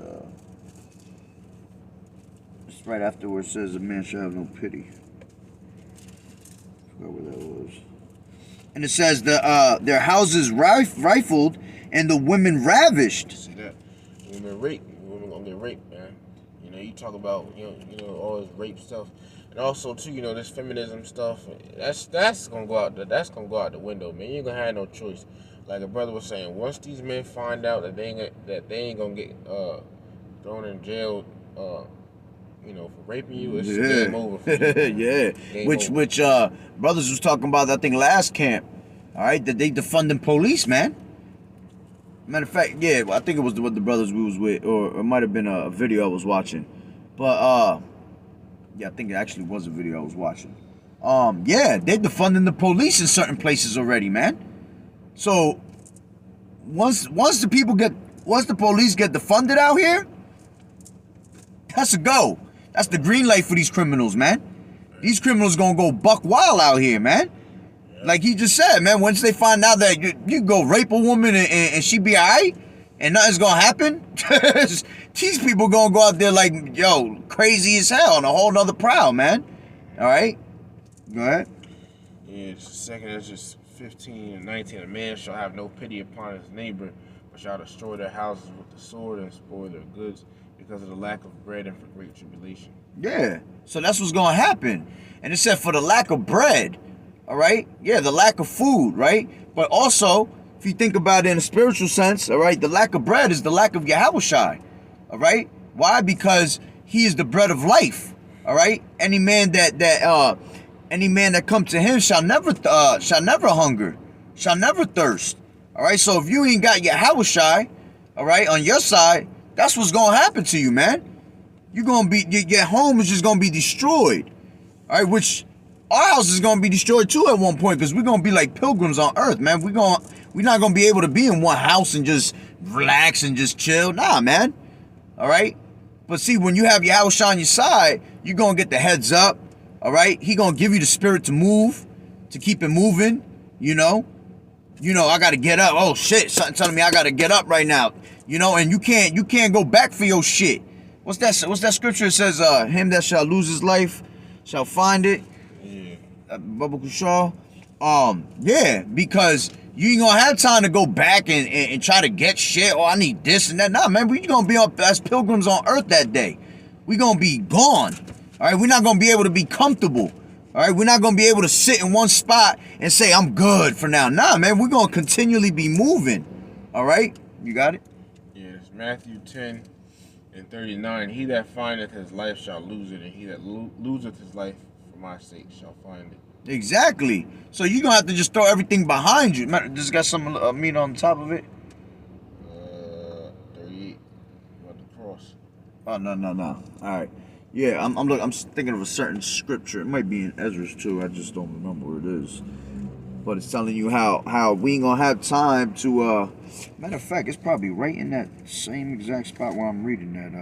It's right after where it says a man shall have no pity. Forgot where that was. And it says their houses rifled and the women ravished. See that? Women raped. Women gonna get raped, man. You talk about all this rape stuff, and also too, this feminism stuff. That's gonna go out. That's gonna go out the window, man. You ain't gonna have no choice. Like a brother was saying, once these men find out that they ain't gonna get thrown in jail, for raping you, it's game over. For you. Yeah. Game Which over. brothers was talking about, I think, last camp. All right, that they defunding police, man. Matter of fact, yeah, I think it was what the brothers we was with, or it might have been a video I was watching. But yeah, I think it actually was a video I was watching. Yeah, they defunding the police in certain places already, man. So once the police get defunded out here, that's a go. That's the green light for these criminals, man. These criminals gonna go buck wild out here, man. Like he just said, man, once they find out that you go rape a woman and she be alright and nothing's gonna happen, these people gonna go out there like, yo, crazy as hell on a whole nother prowl, man. Alright? Go ahead. Yeah, second is just 15 and 19. A man shall have no pity upon his neighbor, but shall destroy their houses with the sword and spoil their goods because of the lack of bread and for great tribulation. Yeah. So that's what's gonna happen. And it said for the lack of bread. All right? Yeah, the lack of food, right? But also, if you think about it in a spiritual sense, all right, the lack of bread is the lack of YAHAWAH'S. All right? Why? Because he is the bread of life. All right? Any man that comes to him shall never hunger, shall never thirst. All right? So if you ain't got YAHAWAH'S, all right, on your side, that's what's going to happen to you, man. You're going to be, your home is just going to be destroyed. All right? Which our house is gonna be destroyed too at one point, because we're gonna be like pilgrims on earth, man. We're not gonna be able to be in one house and just relax and just chill. Nah, man. All right. But see, when you have your house on your side, you're gonna get the heads up. All right. He gonna give you the spirit to move, to keep it moving. I gotta get up. Oh shit, something telling me I gotta get up right now. And you can't go back for your shit. What's that scripture? It says, him that shall lose his life shall find it. Bubba Kushaw. Yeah, because you ain't gonna have time to go back and try to get shit. Oh, I need this and that. Nah, man, we gonna be up as pilgrims on earth that day. We gonna be gone. All right, we're not gonna be able to be comfortable. All right, we're not gonna be able to sit in one spot and say I'm good for now. Nah, man, we're gonna continually be moving. All right, you got it. Yes, Matthew 10 and 39. He that findeth his life shall lose it, and he that loseth his life for my sake shall find it. Exactly. So you're gonna have to just throw everything behind you. Just got some meat on top of it. 38. About the cross. Oh no. All right. Yeah, I'm thinking of a certain scripture. It might be in Ezra's too. I just don't remember where it is. But it's telling you how we ain't gonna have time to. Matter of fact, it's probably right in that same exact spot where I'm reading that.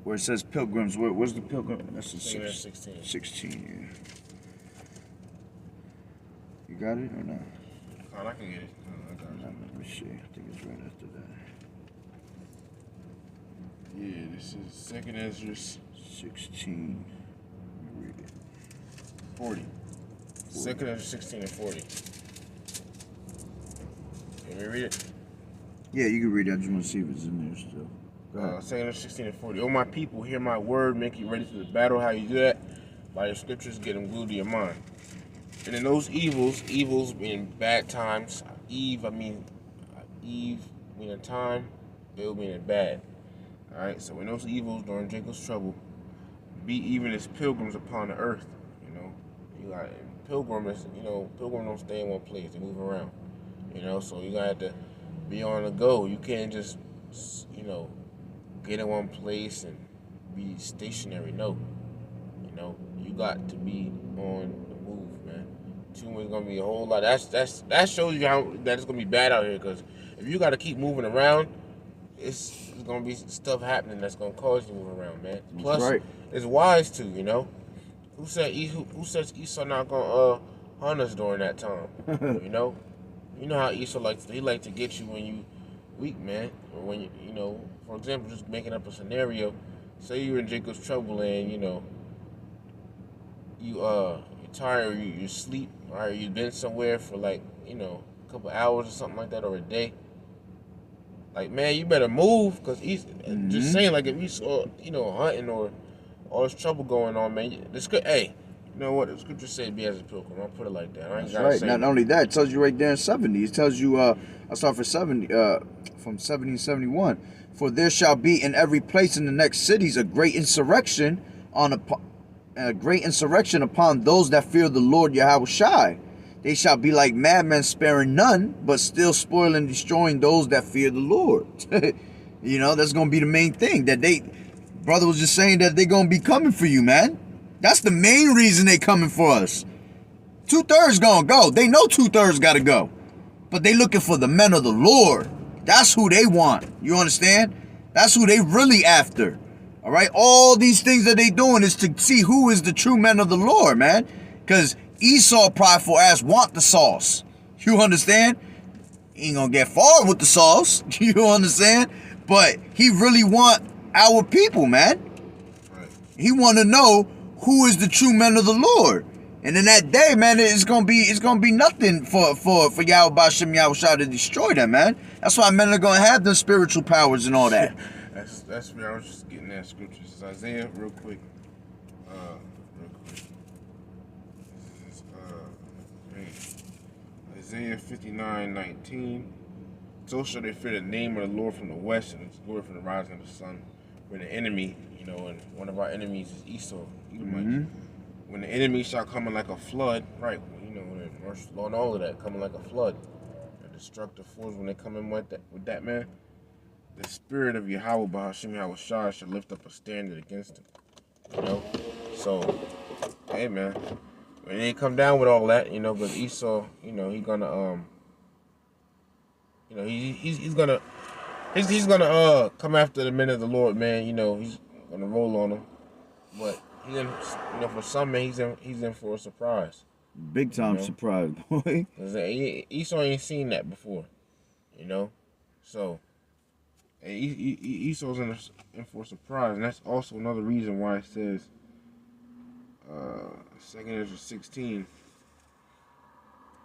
Where it says pilgrims. Where's the pilgrim? That's the 16. 16, yeah. You got it or not? Oh, I can get it. I got it. Let me see. I think it's right after that. Yeah, this is 2nd Ezra 16. Let me read it. 40. 2nd Ezra 16 and 40. Can we read it? Yeah, you can read it. I just want to see if it's in there still. 2nd Ezra 16 and 40. Oh, my people, hear my word, make you ready for the battle. How you do that? By your scriptures, get them glued to your mind. And in those evils meaning bad times, Eve meaning time, ill meaning bad. Alright, so in those evils during Jacob's trouble, be even as pilgrims upon the earth. You got pilgrims don't stay in one place, they move around. So you gotta have to be on the go. You can't just get in one place and be stationary. No. You got to be on the move, man. Too much gonna be a whole lot. That shows you how that it's gonna be bad out here. Because if you got to keep moving around, it's gonna be stuff happening that's gonna cause you to move around, man. That's Plus, right. it's wise to, you know. Who says Esau not gonna hunt us during that time? You know how Esau likes he like to get you when you weak, man, or when you know, for example, just making up a scenario. Say you're in Jacob's trouble and you're tired, or you sleep, or you've been somewhere for like a couple hours or something like that, or a day. Like, man, you better move, cause he's just saying, like, if you saw hunting or all this trouble going on, man, hey, you know what? The scripture said, "Be as a pilgrim." I'll put it like that. I ain't That's gotta right. say Not only that, it tells you right there in 70. It tells you, I start from 70, from 70 and 71. For there shall be in every place in the next cities a great insurrection upon those that fear the Lord Yahawashi. They shall be like madmen, sparing none, but still spoiling and destroying those that fear the Lord. That's gonna be the main thing. That brother was just saying that they're gonna be coming for you, man. That's the main reason they coming for us. 2/3 gonna go. They know 2/3 gotta go. But they looking for the men of the Lord. That's who they want. You understand? That's who they really after. All right? All these things that they doing is to see who is the true men of the Lord, man. Because Esau, prideful ass, want the sauce. You understand? He ain't gonna get far with the sauce. You understand? But he really want our people, man. Right. He want to know who is the true men of the Lord. And in that day, man, it's gonna be nothing for Yahweh Bashem Yahushua to destroy them, man. That's why men are gonna have them spiritual powers and all that. That's where I was just getting that scripture. It's Isaiah, real quick. Isaiah 59:19. So shall they fear the name of the Lord from the west, and His glory from the rising of the sun. When the enemy, and one of our enemies is Esau, Edomites. When the enemy shall come in like a flood, right? And law and all of that, coming like a flood. The destructive force, when they come in with that man, the spirit of Yahweh Bahashim Yahushua shall lift up a standard against him. So, hey, man. When they come down with all that, but Esau, he gonna he's gonna come after the men of the Lord, man. He's gonna roll on them. But he's in, for some men, he's in for a surprise. Big time surprise, boy. Esau ain't seen that before, So Esau's in for a surprise, and that's also another reason why it says, 2 Ezra 16.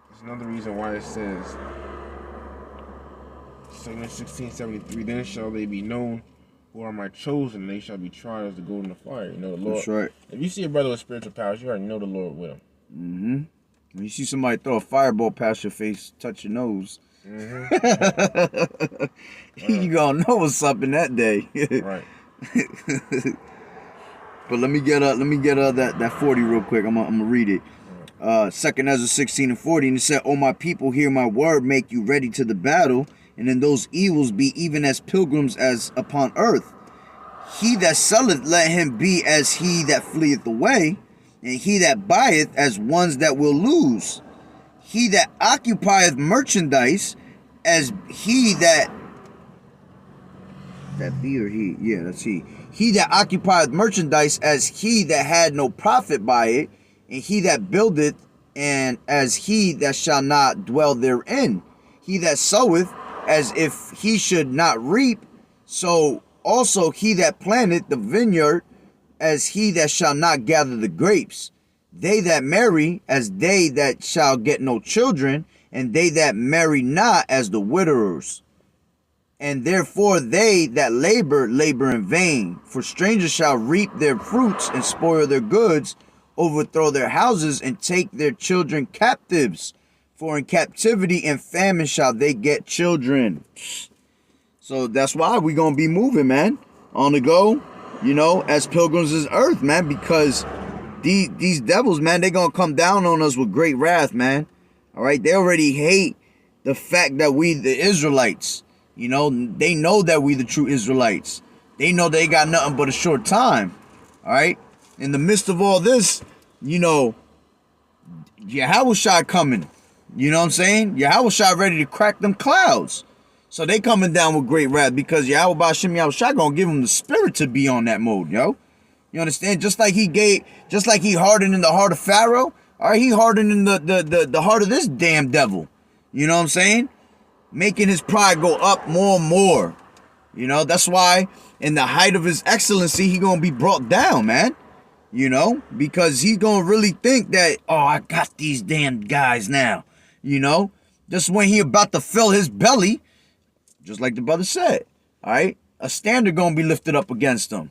That's another reason why it says, 2 Ezra 16:73. Then shall they be known who are my chosen, and they shall be tried as the gold in the fire. The Lord. That's right. If you see a brother with spiritual powers, you already know the Lord with him. When you see somebody throw a fireball past your face, touch your nose, you gonna know what's up in that day. Right. But let me get that 40 real quick. I'm gonna read it. 2 Ezra 16:40, and it said, "O my people, hear my word, make you ready to the battle, and in those evils be even as pilgrims as upon earth. He that selleth, let him be as he that fleeth away, and he that buyeth as ones that will lose. He that occupieth merchandise as he that be or he? Yeah, that's he. He that occupieth merchandise as he that had no profit by it, and he that buildeth, and as he that shall not dwell therein. He that soweth, as if he should not reap, so also he that planteth the vineyard, as he that shall not gather the grapes. They that marry, as they that shall get no children, and they that marry not, as the widowers. And therefore they that labor in vain. For strangers shall reap their fruits, and spoil their goods, overthrow their houses, and take their children captives. For in captivity and famine shall they get children." So that's why we gonna be moving, man, on the go, as pilgrims is earth, man, because these devils, man, they gonna come down on us with great wrath, man. All right, they already hate the fact that we the Israelites, they know that we the true Israelites. They know they got nothing but a short time. All right, in the midst of all this, Yahawashi coming. You know what I'm saying? Yahawashi ready to crack them clouds. So they coming down with great wrath because Yahweh Ba'Shem Yahushua gonna give him the spirit to be on that mode, yo. You understand? Just like he hardened in the heart of Pharaoh, all right, he hardened in the heart of this damn devil. You know what I'm saying? Making his pride go up more and more. You know, that's why in the height of his excellency, he gonna be brought down, man. You know, because he gonna really think that, oh, I got these damn guys now. You know, just when he about to fill his belly, just like the brother said, all right, a standard gonna be lifted up against him.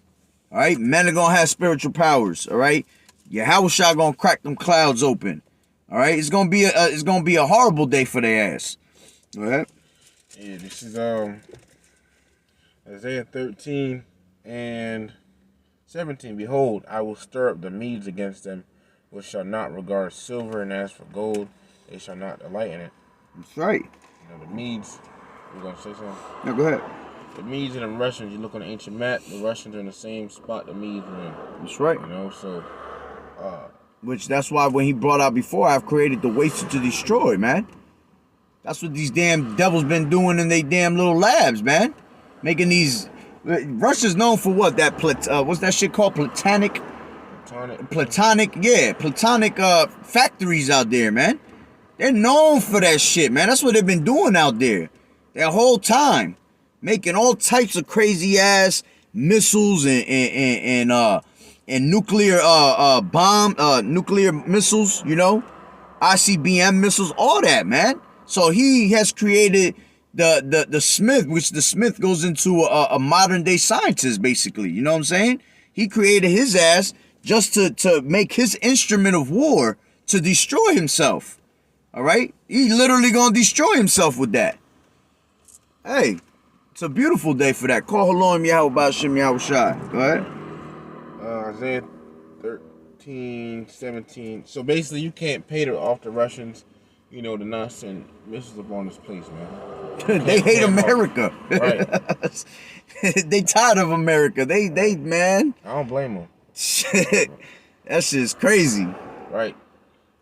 All right, men are gonna have spiritual powers. All right, Yahushua gonna crack them clouds open. All right, it's gonna be a horrible day for their ass. All right. Yeah, this is Isaiah 13 and 17. Behold, I will stir up the Medes against them, which shall not regard silver, and as for gold, they shall not delight in it. That's right. You know, the Medes, you're going to say something? No, go ahead. The Medes and the Russians, you look on the ancient map, the Russians are in the same spot the Medes were in. That's right. You know, so... Which, that's why when he brought out before, I've created the waste to destroy, man. That's what these damn devils been doing in they damn little labs, man. Making these... Russia's known for what? That what's that shit called? Platonic factories out there, man. They're known for that shit, man. That's what they've been doing out there that whole time, making all types of crazy ass missiles and nuclear nuclear missiles, you know, ICBM missiles, all that, man. So he has created the Smith, which the Smith goes into a modern day scientist, basically. You know what I'm saying? He created his ass just to make his instrument of war to destroy himself. All right? He literally gonna destroy himself with that. Hey, it's a beautiful day for that. Call Halom Yahweh Ba'Shem Yahushua. Go ahead. Isaiah 13, 17. So basically, you can't pay off the Russians, you know, the nonsense missiles upon this place, man. They hate America. Right. They tired of America. They man. I don't blame them. Shit. That shit's crazy. Right.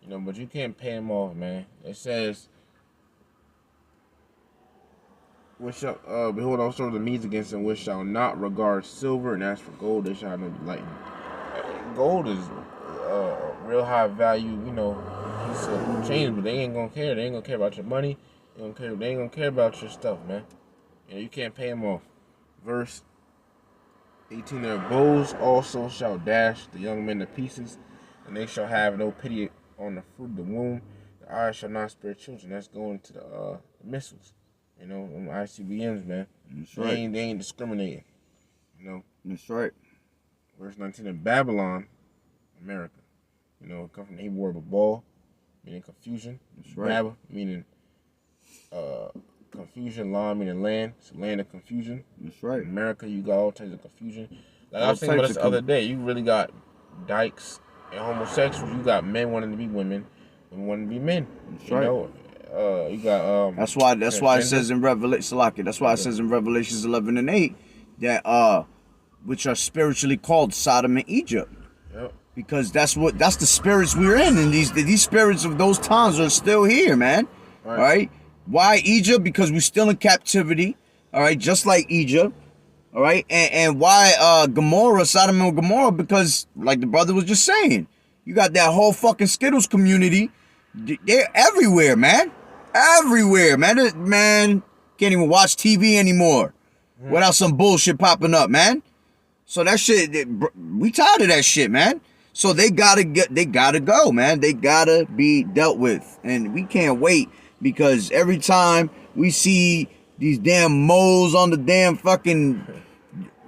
You know, but you can't pay them off, man. It says, which shall, behold, I will serve the Medes against them, which shall not regard silver, and as for gold, they shall have no delight in it. Gold is real high value, you know, piece of change, but they ain't gonna care. They ain't gonna care about your money. They ain't gonna care about your stuff, man. You know, you can't pay them off. Verse 18, their bows also shall dash the young men to pieces, and they shall have no pity on the fruit of the womb. The eyes shall not spare children. That's going to the missiles. You know, them ICBMs, man. That's right. They ain't discriminating. You know. That's right. Verse 19, in Babylon, America. You know, it comes from the Hebrew word babal, meaning confusion. That's right. Baba, meaning confusion. Law, meaning land. It's a land of confusion. That's right. In America, you got all types of confusion. Like I was thinking about this the other day. You really got dykes and homosexuals. You got men wanting to be women and wanting to be men. That's right. Know? You got That's why it says in Revelation, that's why it says in Revelations 11 and 8 that which are spiritually called Sodom and Egypt. Yep. Because that's the spirits we're in, and these spirits of those times are still here, man. Right. All right. Why Egypt? Because we're still in captivity. All right, just like Egypt. All right, and why Gomorrah, Sodom and Gomorrah? Because like the brother was just saying, you got that whole fucking Skittles community. They're everywhere, man. Everywhere, man. Man can't even watch TV anymore without some bullshit popping up, man. So that shit, we tired of that shit, man. So they gotta go, man. They gotta be dealt with, and we can't wait because every time we see these damn moles on the damn fucking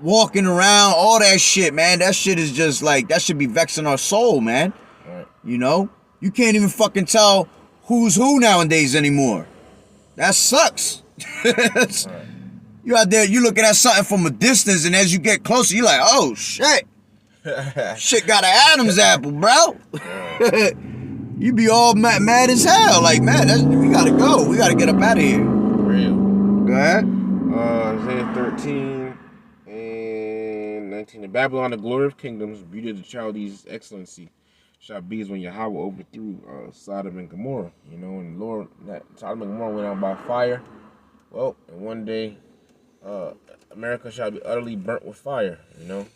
walking around, all that shit, man. That shit is just like, that should be vexing our soul, man. Right. You know, you can't even fucking tell who's who nowadays anymore. That sucks. Right. You out there, you looking at something from a distance, and as you get closer, you're like, oh shit. Shit got an Adam's apple, bro. You be all mad as hell. Like, man, we gotta go. We gotta get up out of here. Real. Go ahead. Isaiah 13 and 19. In Babylon, the glory of kingdoms, beauty of the Chaldees, excellency, shall be as when Yahweh overthrew Sodom and Gomorrah. You know, and the Lord, that Sodom and Gomorrah went out by fire. Well, and one day, America shall be utterly burnt with fire. You know,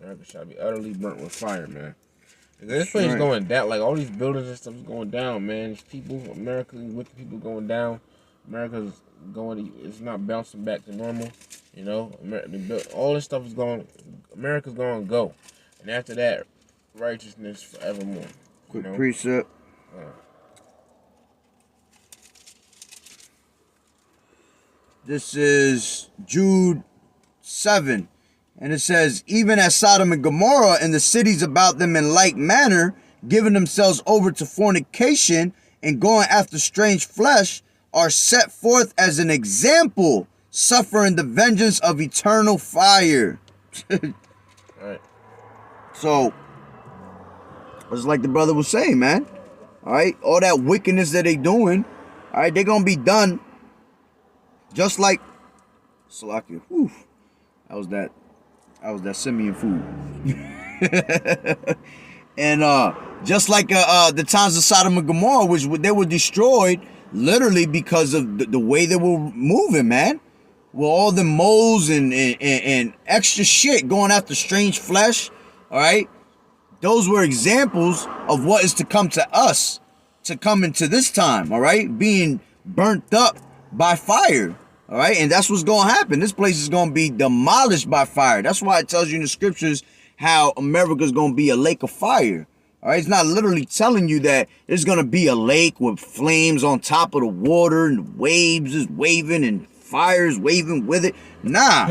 America shall be utterly burnt with fire, man. This place is going down. Like all these buildings and stuff is going down, man. These people, America, wicked people going down. America's going. It's not bouncing back to normal. You know, all this stuff is going. America's going to go, and after that, righteousness forevermore. Quick precept. This is Jude 7. And it says, even as Sodom and Gomorrah and the cities about them in like manner, giving themselves over to fornication and going after strange flesh, are set forth as an example, suffering the vengeance of eternal fire. Right. So, it's like the brother was saying, man. All right, all that wickedness that they doing, all right, they're gonna be done. Just like Salakia. Whew, that was that Simeon food. And just like the towns of Sodom and Gomorrah, which they were destroyed literally because of the way they were moving, man. With all the moles and extra shit going after strange flesh, all right? Those were examples of what is to come to us, to come into this time, all right? Being burnt up by fire, all right? And that's what's going to happen. This place is going to be demolished by fire. That's why it tells you in the scriptures how America is going to be a lake of fire, all right? It's not literally telling you that there's going to be a lake with flames on top of the water and the waves is waving and fires waving with it. Nah.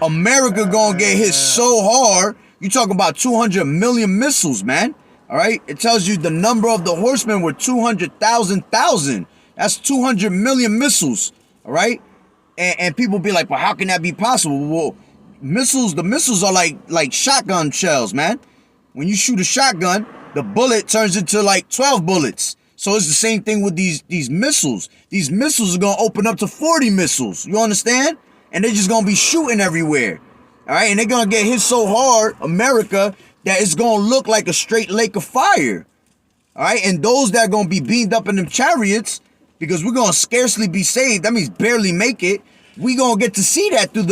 America going to get hit so hard. You talking about 200 million missiles, man. All right? It tells you the number of the horsemen were 200,000. That's 200 million missiles. All right? And people be like, well, how can that be possible? Well, the missiles are like shotgun shells, man. When you shoot a shotgun, the bullet turns into like 12 bullets. So it's the same thing with these missiles. These missiles are going to open up to 40 missiles. You understand? And they're just going to be shooting everywhere. All right, and they're going to get hit so hard, America, that it's going to look like a straight lake of fire. All right, and those that are going to be beamed up in them chariots, because we're going to scarcely be saved, that means barely make it, we going to get to see that through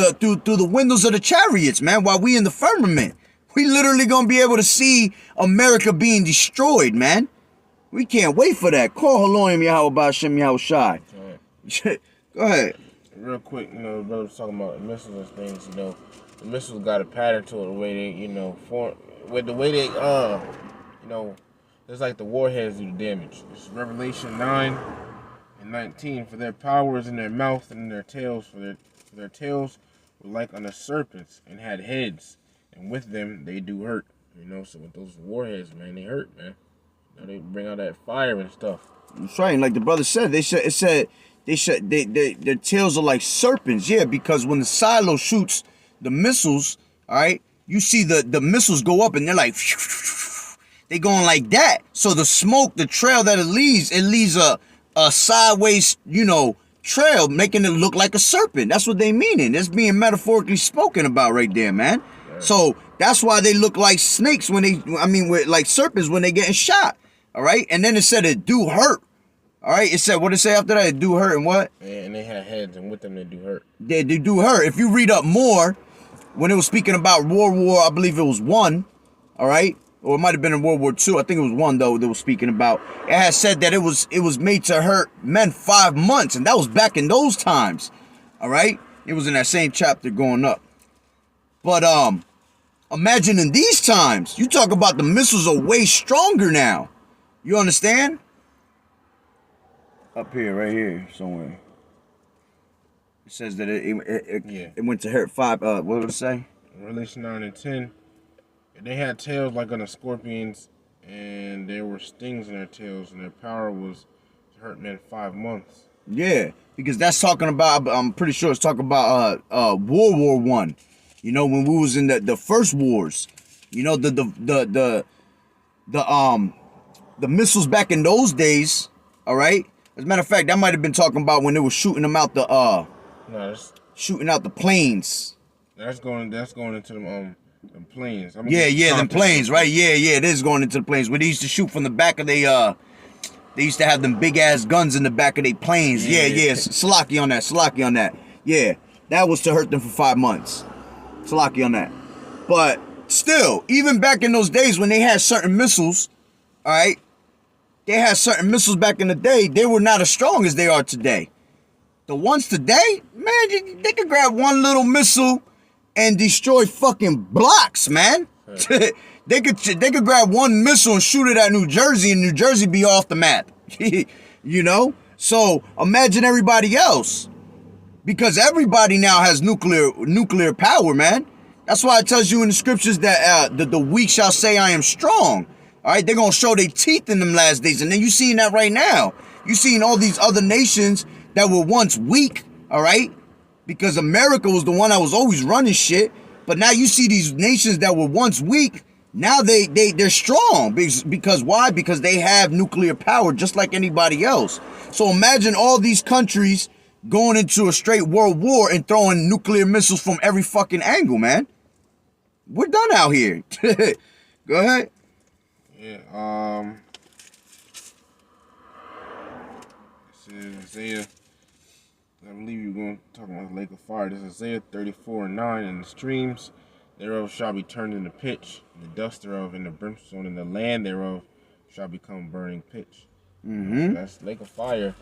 the windows of the chariots, man, while we in the firmament. We literally going to be able to see America being destroyed, man. We can't wait for that. Call Haloim YAHAWAH'S Yahawashi. Right. Go ahead. Real quick, you know, the brother was talking about missiles and things, you know. The missiles got a pattern to it, the way they, you know, with the way they, you know, it's like the warheads do the damage. It's Revelation 9 and 19. For their power is in their mouth and in their tails. For their tails were like unto serpents and had heads, and with them they do hurt. You know, so with those warheads, man, they hurt, man. You know, they bring out that fire and stuff. That's right. And like the brother said, their tails are like serpents. Yeah, because when the silo shoots the missiles, all right, you see the missiles go up and they're like, they going like that. So the smoke, the trail that it leaves a sideways, you know, trail, making it look like a serpent. That's what they meaning. That's being metaphorically spoken about right there, man. Right. So that's why they look like snakes like serpents when they getting shot. All right. And then it said it do hurt. All right. It said, what did it say after that? It do hurt and what? Yeah, and they had heads, and with them they do hurt. They do hurt. If you read up more, when it was speaking about World War, I believe it was 1, all right? Or it might have been in World War II. I think it was 1, though, that was speaking about. It had said that it was made to hurt men 5 months, and that was back in those times, all right? It was in that same chapter going up. But imagine in these times, you talk about the missiles are way stronger now. You understand? Up here, right here, somewhere. It says that it went to hurt 5. What would it say? Revelation 9 and 10. And they had tails like unto scorpions, and there were stings in their tails, and their power was to hurt men 5 months. Yeah, because that's talking about. I'm pretty sure it's talking about World War I. You know, when we was in the first wars. You know, the missiles back in those days. All right. As a matter of fact, that might have been talking about when they were shooting them out shooting out the planes. That's going into them planes. Them planes, right? Yeah, it is going into the planes. Where they used to shoot from the back of they They used to have them big ass guns in the back of their planes. Yeah. Salaki on that. Yeah, that was to hurt them for 5 months. Salaki on that. But still, even back in those days when they had certain missiles, all right, they had certain missiles back in the day, they were not as strong as they are today. The ones today, man, they could grab one little missile and destroy fucking blocks, man. They could grab one missile and shoot it at New Jersey, and New Jersey be off the map. You know? So imagine everybody else. Because everybody now has nuclear power, man. That's why it tells you in the scriptures that the weak shall say I am strong. All right, they're going to show their teeth in them last days. And then you're seeing that right now. You're seeing all these other nations that were once weak, all right? Because America was the one that was always running shit. But now you see these nations that were once weak, now they're strong. Because why? Because they have nuclear power just like anybody else. So imagine all these countries going into a straight world war and throwing nuclear missiles from every fucking angle, man. We're done out here. Go ahead. Yeah, this is Isaiah. I believe you're going to talk about the lake of fire. This is Isaiah 34:9. And the streams thereof shall be turned into pitch, and the dust thereof into brimstone, and the land thereof shall become burning pitch. So that's lake of fire.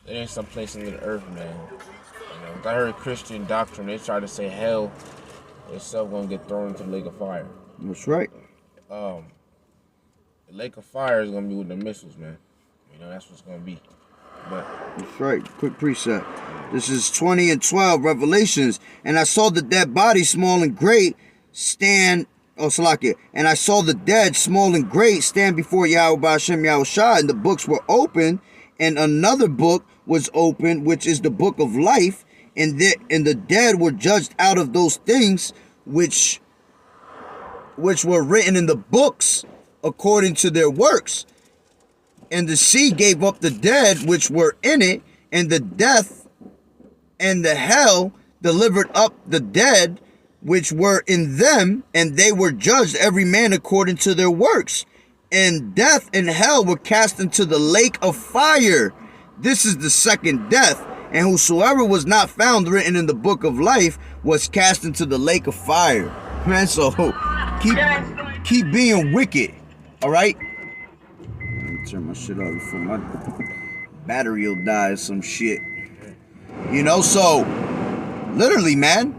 There ain't some place in the earth, man. You know, I heard Christian doctrine. They try to say hell itself gonna get thrown into the lake of fire. That's right. The lake of fire is gonna be with the missiles, man. You know, that's what's gonna be. But that's right. Quick precept. This is 20 and 12 Revelations. And I saw the dead body, small and great, stand. Oh, Salakia. And I saw the dead, small and great, stand before Yahweh Ba'Shem Yahushua, and the books were opened, and another book was opened, which is the book of life, and the dead were judged out of those things which were written in the books according to their works. And the sea gave up the dead which were in it, and the death and the hell delivered up the dead which were in them, and they were judged every man according to their works. And death and hell were cast into the lake of fire. This is the second death. And whosoever was not found written in the book of life was cast into the lake of fire. Man, so keep being wicked. All right? Let me turn my shit off before my battery will die or some shit. You know, so literally, man,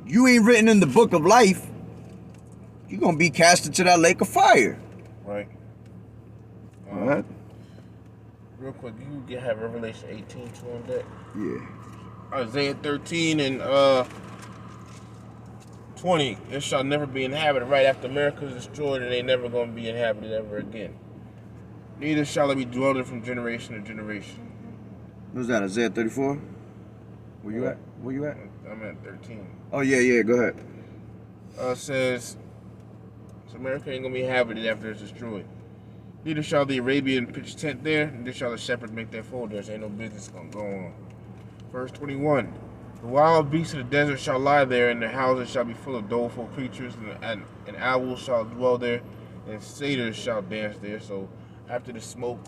you ain't written in the book of life, you're going to be cast into that lake of fire. Right. All right. Real quick, you have Revelation 18:2 on that? Yeah. Isaiah 13 and 20. It shall never be inhabited. Right after America is destroyed, and they never going to be inhabited ever again. Neither shall it be dwelled from generation to generation. What's that, Isaiah 34? Where you at? Where you at? I'm at 13. Oh, yeah, go ahead. Says, so America ain't going to be inhabited after it's destroyed. Neither shall the Arabian pitch tent there, neither shall the shepherd make their fold there. So ain't no business going to go on. Verse 21. The wild beasts of the desert shall lie there, and their houses shall be full of doleful creatures, and owls shall dwell there, and satyrs shall dance there. So after the smoke,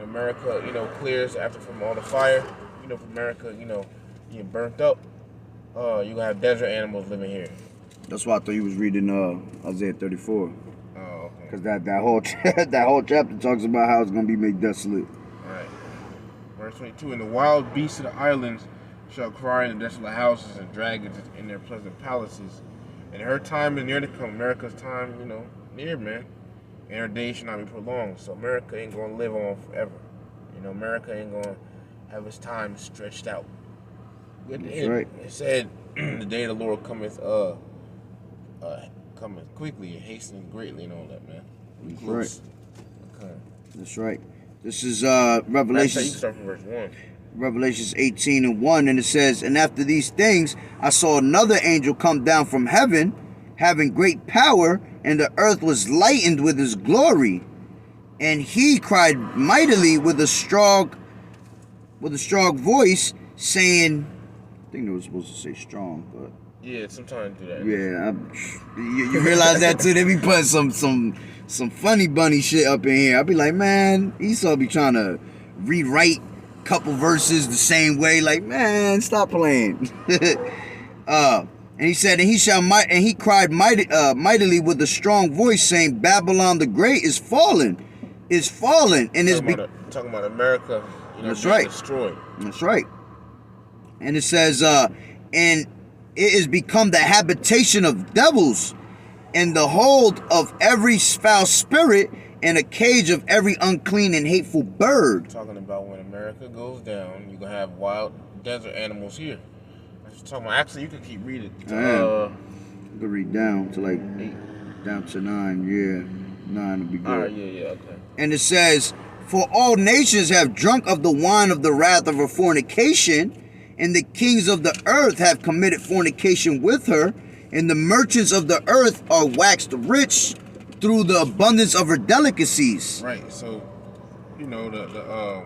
America, clears after from all the fire, from America, getting burnt up, you're going to have desert animals living here. That's why I thought you was reading Isaiah 34. Oh, okay. Because that whole chapter talks about how it's going to be made desolate. Right. Verse 22. And the wild beasts of the islands shall cry in the desolate houses, and dragons in their pleasant palaces. And her time is near to come. America's time, near, man. And her days shall not be prolonged. So America ain't going to live on forever. America ain't going to have its time stretched out. That's right. It said, the day of the Lord cometh quickly and hastening greatly and all that, man. That's right. Okay. That's right. This is Revelation. You can start from verse 1. Revelations 18 and 1, and it says, and after these things I saw another angel come down from heaven, having great power, and the earth was lightened with his glory. And he cried mightily with a strong voice, saying, I think they were supposed to say strong, but Yeah, sometimes do that. Yeah, you realize that too? They be putting some funny bunny shit up in here. I be like, man, Esau be trying to rewrite couple verses the same way. Like, man, stop playing. And he said, and he cried mightily with a strong voice, saying, Babylon the Great is fallen, and is talking about America. That's being right. Destroyed. That's right. And it says, and it is become the habitation of devils, and the hold of every foul spirit, and a cage of every unclean and hateful bird. Talking about when America goes down, you're gonna have wild desert animals here. That's what I'm talking about. Actually, you can keep reading. You can read down to like 8, down to 9. Yeah, 9 will be good. All right, yeah, okay. And it says, for all nations have drunk of the wine of the wrath of her fornication, and the kings of the earth have committed fornication with her, and the merchants of the earth are waxed rich through the abundance of her delicacies. Right. So, the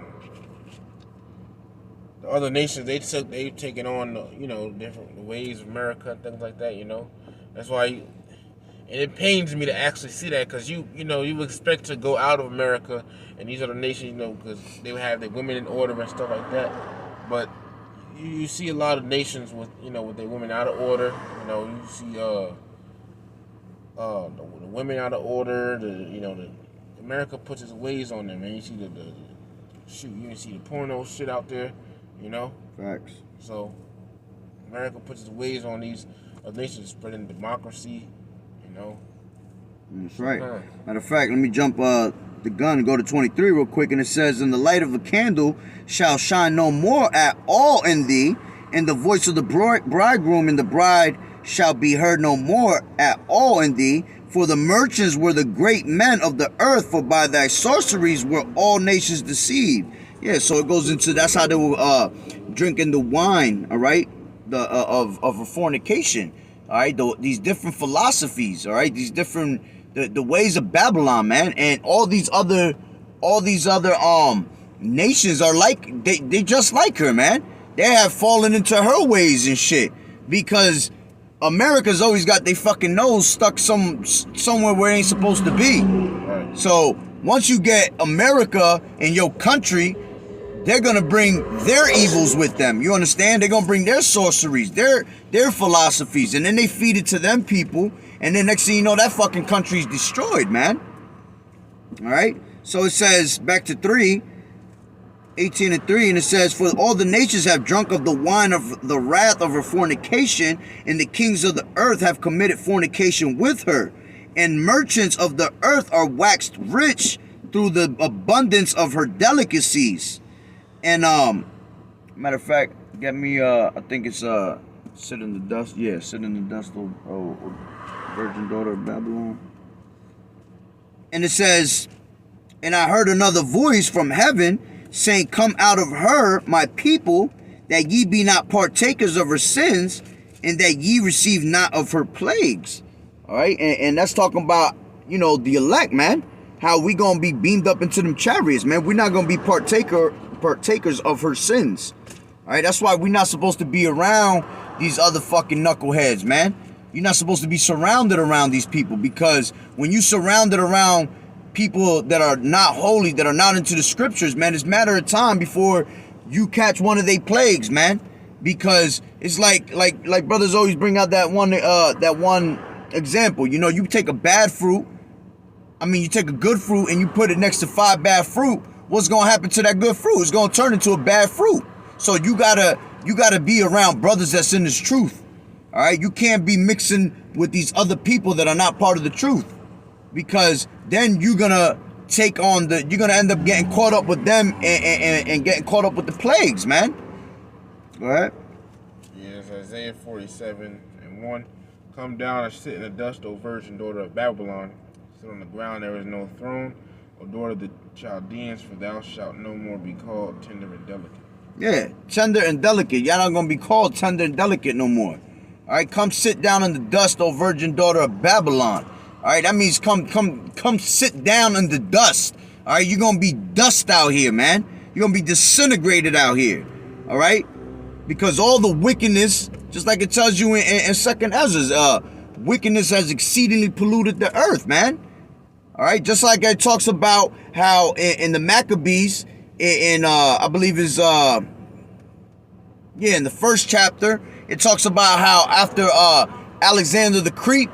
other nations, they've taken on different ways of America and things like that. That's why. And it pains me to actually see that, because you expect to go out of America and these other nations, because they would have their women in order and stuff like that. But you see a lot of nations with their women out of order. You see the women out of order. America puts its ways on them, man. You see you see the porno shit out there, Facts. So America puts its ways on these other nations, spreading democracy. That's right. Matter of fact, let me jump the gun and go to 23 real quick, and it says, and the light of a candle shall shine no more at all in thee, and the voice of the bridegroom and the bride shall be heard no more at all in thee, for the merchants were the great men of the earth, for by thy sorceries were all nations deceived. Yeah, so it goes into, that's how they were drinking the wine, all right, of a fornication. All right, these different philosophies, all right, these different the ways of Babylon, man, and all these other nations are like they just like her, man. They have fallen into her ways and shit, because America's always got their fucking nose stuck somewhere where it ain't supposed to be. Right. So once you get America in your country, they're gonna bring their evils with them. You understand? They're gonna bring their sorceries, their philosophies, and then they feed it to them people. And then next thing you know, that fucking country's destroyed, man. All right. So it says back to 18 and 3, and it says, for all the nations have drunk of the wine of the wrath of her fornication, and the kings of the earth have committed fornication with her, and merchants of the earth are waxed rich through the abundance of her delicacies. And matter of fact, get me I think it's sit in the dust. Yeah, sit in the dust, oh, virgin daughter of Babylon. And it says, and I heard another voice from heaven saying, come out of her, my people, that ye be not partakers of her sins, and that ye receive not of her plagues. All right, and that's talking about the elect, man. How we gonna be beamed up into them chariots, man? We're not gonna be partakers of her sins. All right, that's why we're not supposed to be around these other fucking knuckleheads, man. You're not supposed to be surrounded around these people, because when you surrounded around people that are not holy, that are not into the scriptures, man, it's a matter of time before you catch one of their plagues, man. Because it's like brothers always bring out that one example. You take a bad fruit, you take a good fruit and you put it next to 5 bad fruit. What's gonna happen to that good fruit? It's gonna turn into a bad fruit. So you gotta be around brothers that's in this truth. All right, you can't be mixing with these other people that are not part of the truth, because then you're gonna end up getting caught up with them and getting caught up with the plagues, man. Go ahead. Yes, Isaiah 47:1. Come down and sit in the dust, O virgin daughter of Babylon. Sit on the ground, there is no throne. O daughter of the Chaldeans, for thou shalt no more be called tender and delicate. Yeah, tender and delicate. Y'all not gonna be called tender and delicate no more. All right, come sit down in the dust, O virgin daughter of Babylon. All right, that means come sit down in the dust. All right, you're gonna be dust out here, man. You're gonna be disintegrated out here. All right, because all the wickedness Just like it tells you in Second Ezra, wickedness has exceedingly polluted the earth, man. All right, just like it talks about how in the Maccabees, I believe is in the first chapter, it talks about how after Alexander the Great,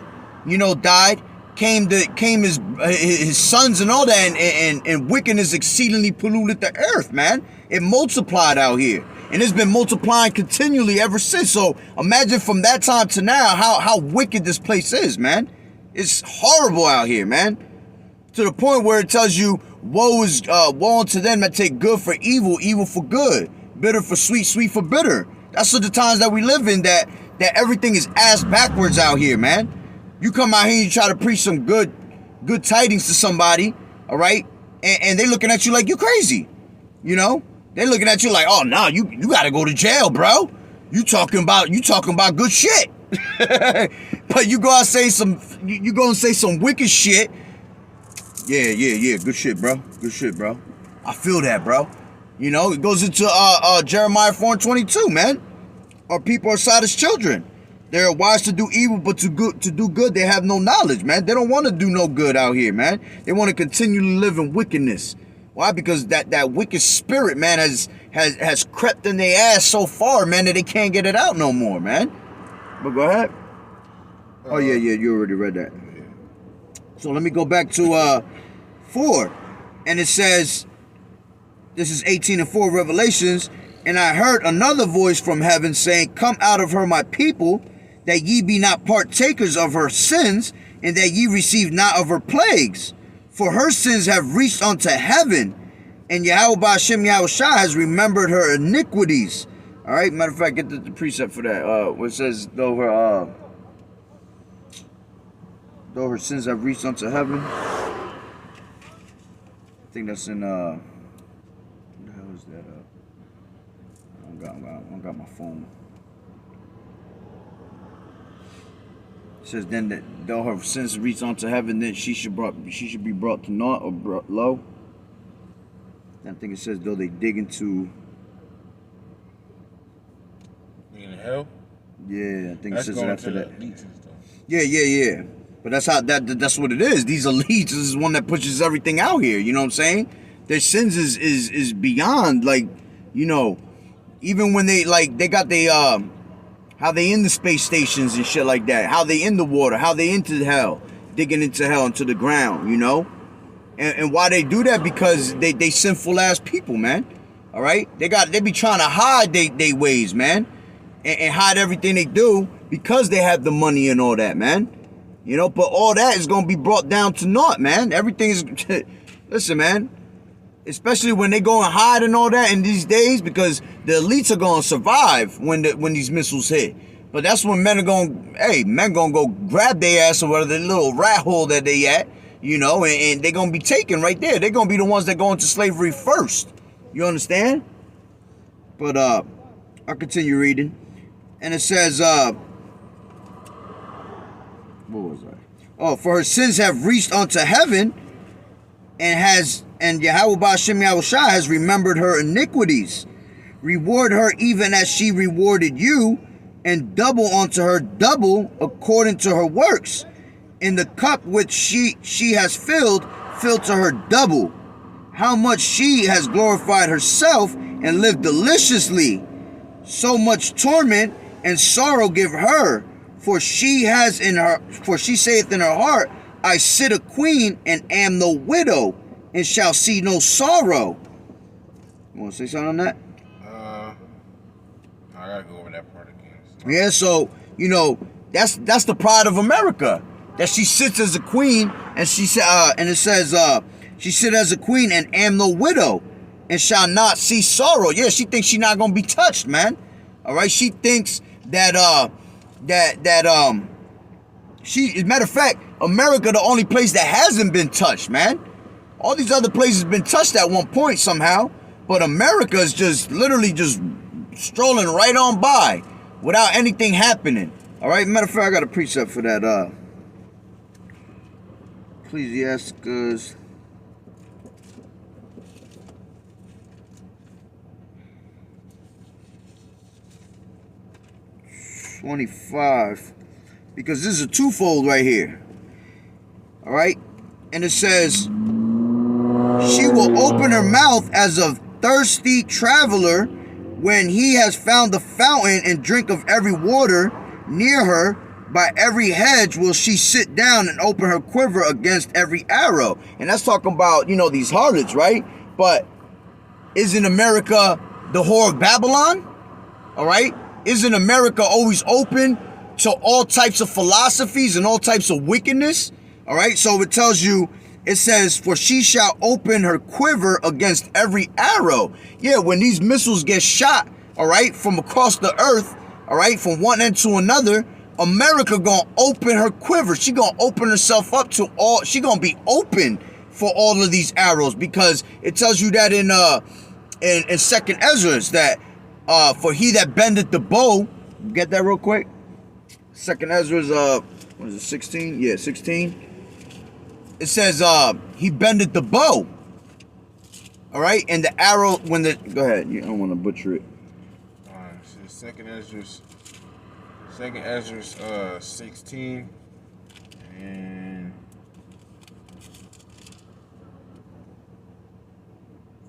died, came his sons and all that, and wickedness exceedingly polluted the earth, man. It multiplied out here, and it's been multiplying continually ever since. So imagine from that time to now how wicked this place is, man. It's horrible out here, man. To the point where it tells you, woe unto them that take good for evil, evil for good, bitter for sweet, sweet for bitter. That's the times that we live in, that everything is ass backwards out here, man. You come out here and you try to preach some good tidings to somebody, all right? And they looking at you like you crazy, They looking at you like, oh no, you gotta go to jail, bro. You talking about good shit. But you go out you go and say some wicked shit. Yeah, good shit, bro. Good shit, bro. I feel that, bro. It goes into Jeremiah 4:22, man. Our people are Sodom's children. They are wise to do evil, but to do good, they have no knowledge, man. They don't want to do no good out here, man. They want to continually live in wickedness. Why? Because that wicked spirit, man, has crept in their ass so far, man, that they can't get it out no more, man. But go ahead. Oh yeah, you already read that. So let me go back to 4, and it says, this is 18:4 Revelations. And I heard another voice from heaven saying, come out of her, my people, that ye be not partakers of her sins, and that ye receive not of her plagues. For her sins have reached unto heaven, and YAHAWAH'S has remembered her iniquities. All right, matter of fact, get the precept for that. Where it says, though her sins have reached unto heaven. I think that's in what the hell is that? I don't got my phone. It says, then that though her sins reach unto heaven, then she should be brought to naught or brought low. I think it says, though they dig into hell. Yeah, I think it says it after that. Elites. Yeah. But that's what it is. These elites, this is one that pushes everything out here. You know what I'm saying? Their sins is beyond, like, even when they got how they in the space stations and shit like that, how they in the water, how they into hell, digging into hell, into the ground, and why they do that? Because they sinful ass people, man. All right, they be trying to hide they ways, man, and hide everything they do because they have the money and all that, man. But all that is gonna be brought down to naught, man. Everything is listen, man. Especially when they go and hide and all that in these days, because the elites are gonna survive when these missiles hit. But that's when men gonna go grab their ass or whatever, the little rat hole that they at, and they're gonna be taken right there. They're gonna be the ones that go into slavery first. You understand? But I'll continue reading. And it says, what was I? Oh, for her sins have reached unto heaven, and YAHAWAH'S has remembered her iniquities. Reward her even as she rewarded you, and double unto her double according to her works. In the cup which she has filled to her double. How much she has glorified herself and lived deliciously. So much torment and sorrow give her, for she saith in her heart, I sit a queen and am no widow, and shall see no sorrow. You want to say something on that? I gotta go over that part again. Yeah, so that's the pride of America, that she sits as a queen, and she and it says she sit as a queen and am no widow, and shall not see sorrow. Yeah, she thinks she's not gonna be touched, man. All right, she thinks that she, as a matter of fact, America the only place that hasn't been touched, man. All these other places been touched at one point somehow, but America is just literally just strolling right on by without anything happening. All right, matter of fact, I got a precept for that. Ecclesiastes. 25. Because this is a twofold right here. All right? And it says, she will open her mouth as a thirsty traveler when he has found the fountain and drink of every water near her. By every hedge will she sit down and open her quiver against every arrow. And that's talking about, these harlots, right? But isn't America the whore of Babylon? All right? Isn't America always open to all types of philosophies and all types of wickedness? All right? So it tells you, it says, for she shall open her quiver against every arrow. Yeah, when these missiles get shot, all right, from across the earth, all right, from one end to another, America gonna open her quiver. She gonna open herself up to all. She gonna be open for all of these arrows, because it tells you that in Second Ezra's that for he that bendeth the bow. Get that real quick. Second Ezra's what is it, 16? Yeah, 16. It says he bendeth the bow. All right, and the arrow when the go ahead. I don't want to butcher it. So Second Ezra's 16 and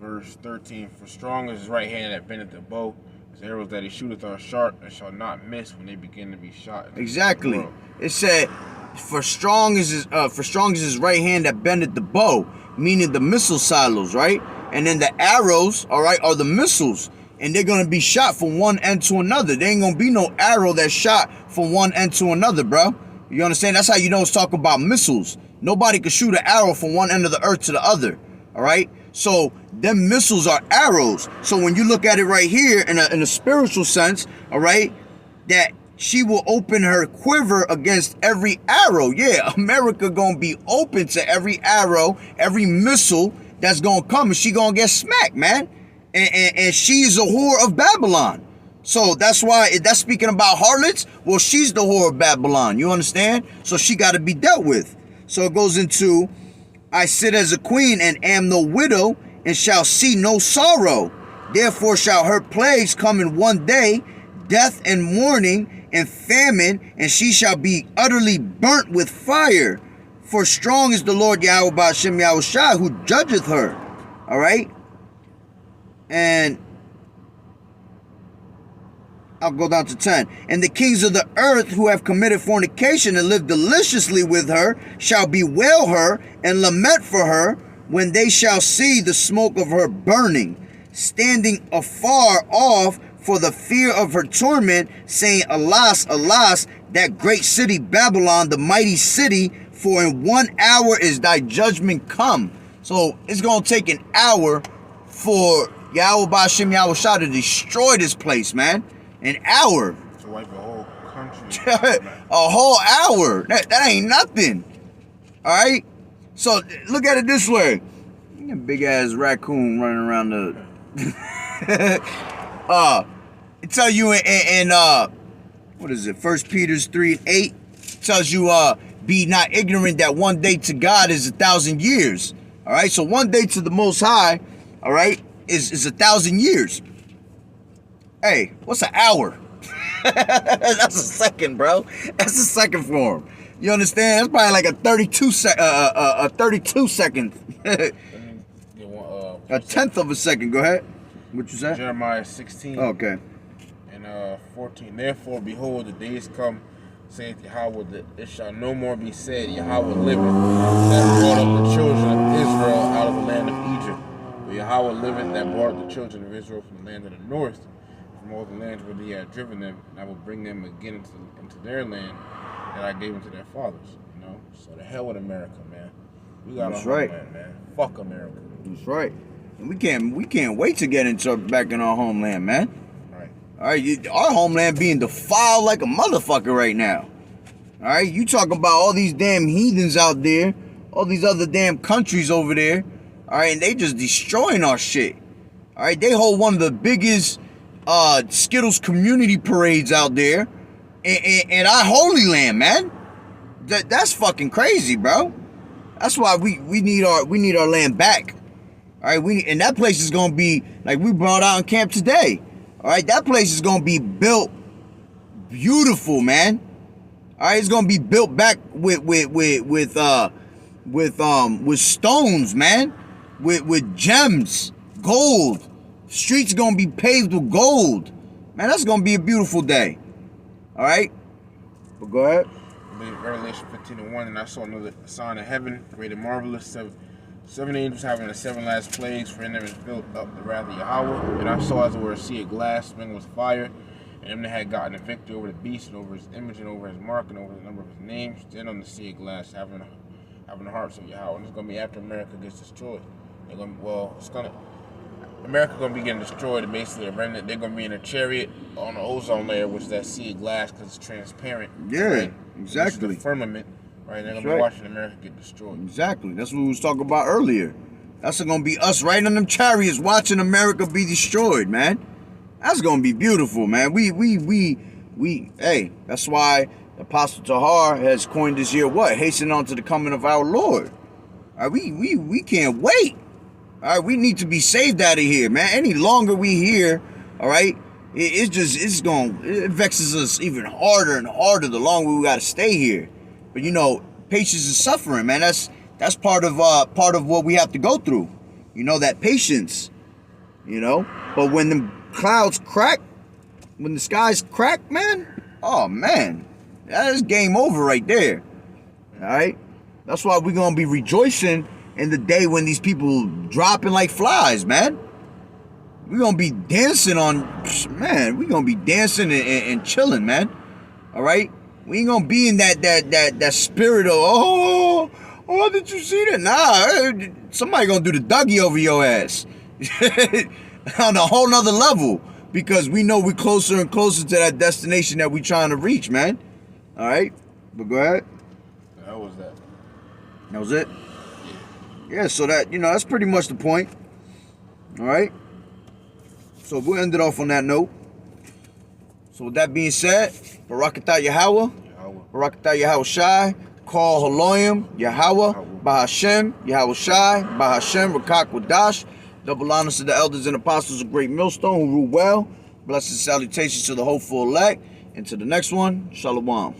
verse 13. For strong is his right hand that bendeth the bow. His arrows that he shooteth are sharp and shall not miss when they begin to be shot. Exactly. It said, for strong is his right hand that bendeth the bow, meaning the missile silos, right? And then the arrows, all right, are the missiles. And they're going to be shot from one end to another. There ain't going to be no arrow that's shot from one end to another, bro. You understand? That's how you know it's talking about missiles. Nobody can shoot an arrow from one end of the earth to the other. All right? So them missiles are arrows. So when you look at it right here in a spiritual sense, all right, that she will open her quiver against every arrow. Yeah, America going to be open to every arrow, every missile that's going to come. And she going to get smacked, man. And she's a whore of Babylon. So that's why, that's speaking about harlots. Well, she's the whore of Babylon. You understand? So she got to be dealt with. So it goes into, I sit as a queen and am no widow and shall see no sorrow. Therefore shall her plagues come in one day, death and mourning and famine, and she shall be utterly burnt with fire. For strong is the Lord YAHAWAH'S who judgeth her. All right? And I'll go down to 10. And the kings of the earth who have committed fornication and lived deliciously with her shall bewail her and lament for her when they shall see the smoke of her burning, standing afar off for the fear of her torment, saying, Alas, alas, that great city Babylon, the mighty city, for in 1 hour is thy judgment come. So it's going to take an hour for YAHAWAH'S to destroy this place, man. An hour. To wipe a whole country. A whole hour. That ain't nothing. All right? So look at it this way. A big ass raccoon running around the... it tell you in what is it? 1 Peter 3:8 tells you, be not ignorant that one day to God is 1,000 years. All right? So one day to the Most High, all right, is 1,000 years. Hey, what's an hour? That's a second, bro. That's a second form. You understand? That's probably like a 32 second. A tenth of a second. Go ahead. What you said? Jeremiah 16. Okay. And 14. Therefore, behold, the days come, saith Yahweh, that it shall no more be said, Yahweh liveth, that brought up the children of Israel out of the land of Egypt. But Yahweh liveth, that brought the children of Israel from the land of the north, from all the lands where he had driven them, and I will bring them again into their land that I gave them to their fathers. You know? So the hell with America, man. We got That's our right. homeland, man. Fuck America. That's right. And we can't wait to get back in our homeland, man. Right. All right, our homeland being defiled like a motherfucker right now. All right, you talking about all these damn heathens out there, all these other damn countries over there. All right, and they just destroying our shit. All right, they hold one of the biggest Skittles community parades out there in our holy land, man. That's fucking crazy, bro. That's why we need our land back. All right, and that place is gonna be like we brought out in camp today. All right, that place is gonna be built beautiful, man. All right, it's gonna be built back with stones, man, with gems, gold. Streets gonna be paved with gold, man. That's gonna be a beautiful day. All right, but go ahead. Revelation 15:1, and I saw another sign in heaven, great and marvelous, seven angels having the 7 last plagues, for in them is built up the wrath of Yahweh. And I saw as it were a sea of glass mingled with fire, and them that had gotten a victory over the beast, and over his image, and over his mark, and over the number of his names, then on the sea of glass, having the hearts of Yahweh. And it's gonna be after America gets destroyed. America gonna be getting destroyed, and basically a remnant. They're gonna be in a chariot on the ozone layer, which is that sea of glass, because it's transparent. Yeah, right? exactly. This is the firmament, right? They're gonna That's be right. watching America get destroyed. Exactly. That's what we was talking about earlier. That's gonna be us right on them chariots watching America be destroyed, man. That's gonna be beautiful, man. Hey, that's why Apostle Tahar has coined this year what? Hasten on to the coming of our Lord. All right, we can't wait. All right, we need to be saved out of here, man. Any longer we here, all right, it vexes us even harder and harder the longer we gotta stay here. But you know, patience is suffering, man. That's part of what we have to go through. You know, that patience. You know, but when the clouds crack, when the skies crack, man, oh man, that is game over right there. All right, that's why we're gonna be rejoicing in the day when these people dropping like flies, man. We're gonna be dancing we're gonna be dancing and chilling, man. All right, we ain't gonna be in that spirit of oh, did you see that? Nah, somebody gonna do the Dougie over your ass on a whole nother level, because we know we're closer and closer to that destination that we trying to reach, man. All right, but go ahead. How was that? That was it. Yeah, so that, you know, that's pretty much the point. All right. So we'll end it off on that note. So with that being said, Barakatah Yahweh, Barakatah Yahweh Shai, Call Haloyim, Yahweh, Bahashem, Yahweh Shai, Bahashem, Rakak Wadash. Double honors to the elders and apostles of Great Millstone who rule well. Blessed salutations to the hopeful elect. And to the next one, Shalom.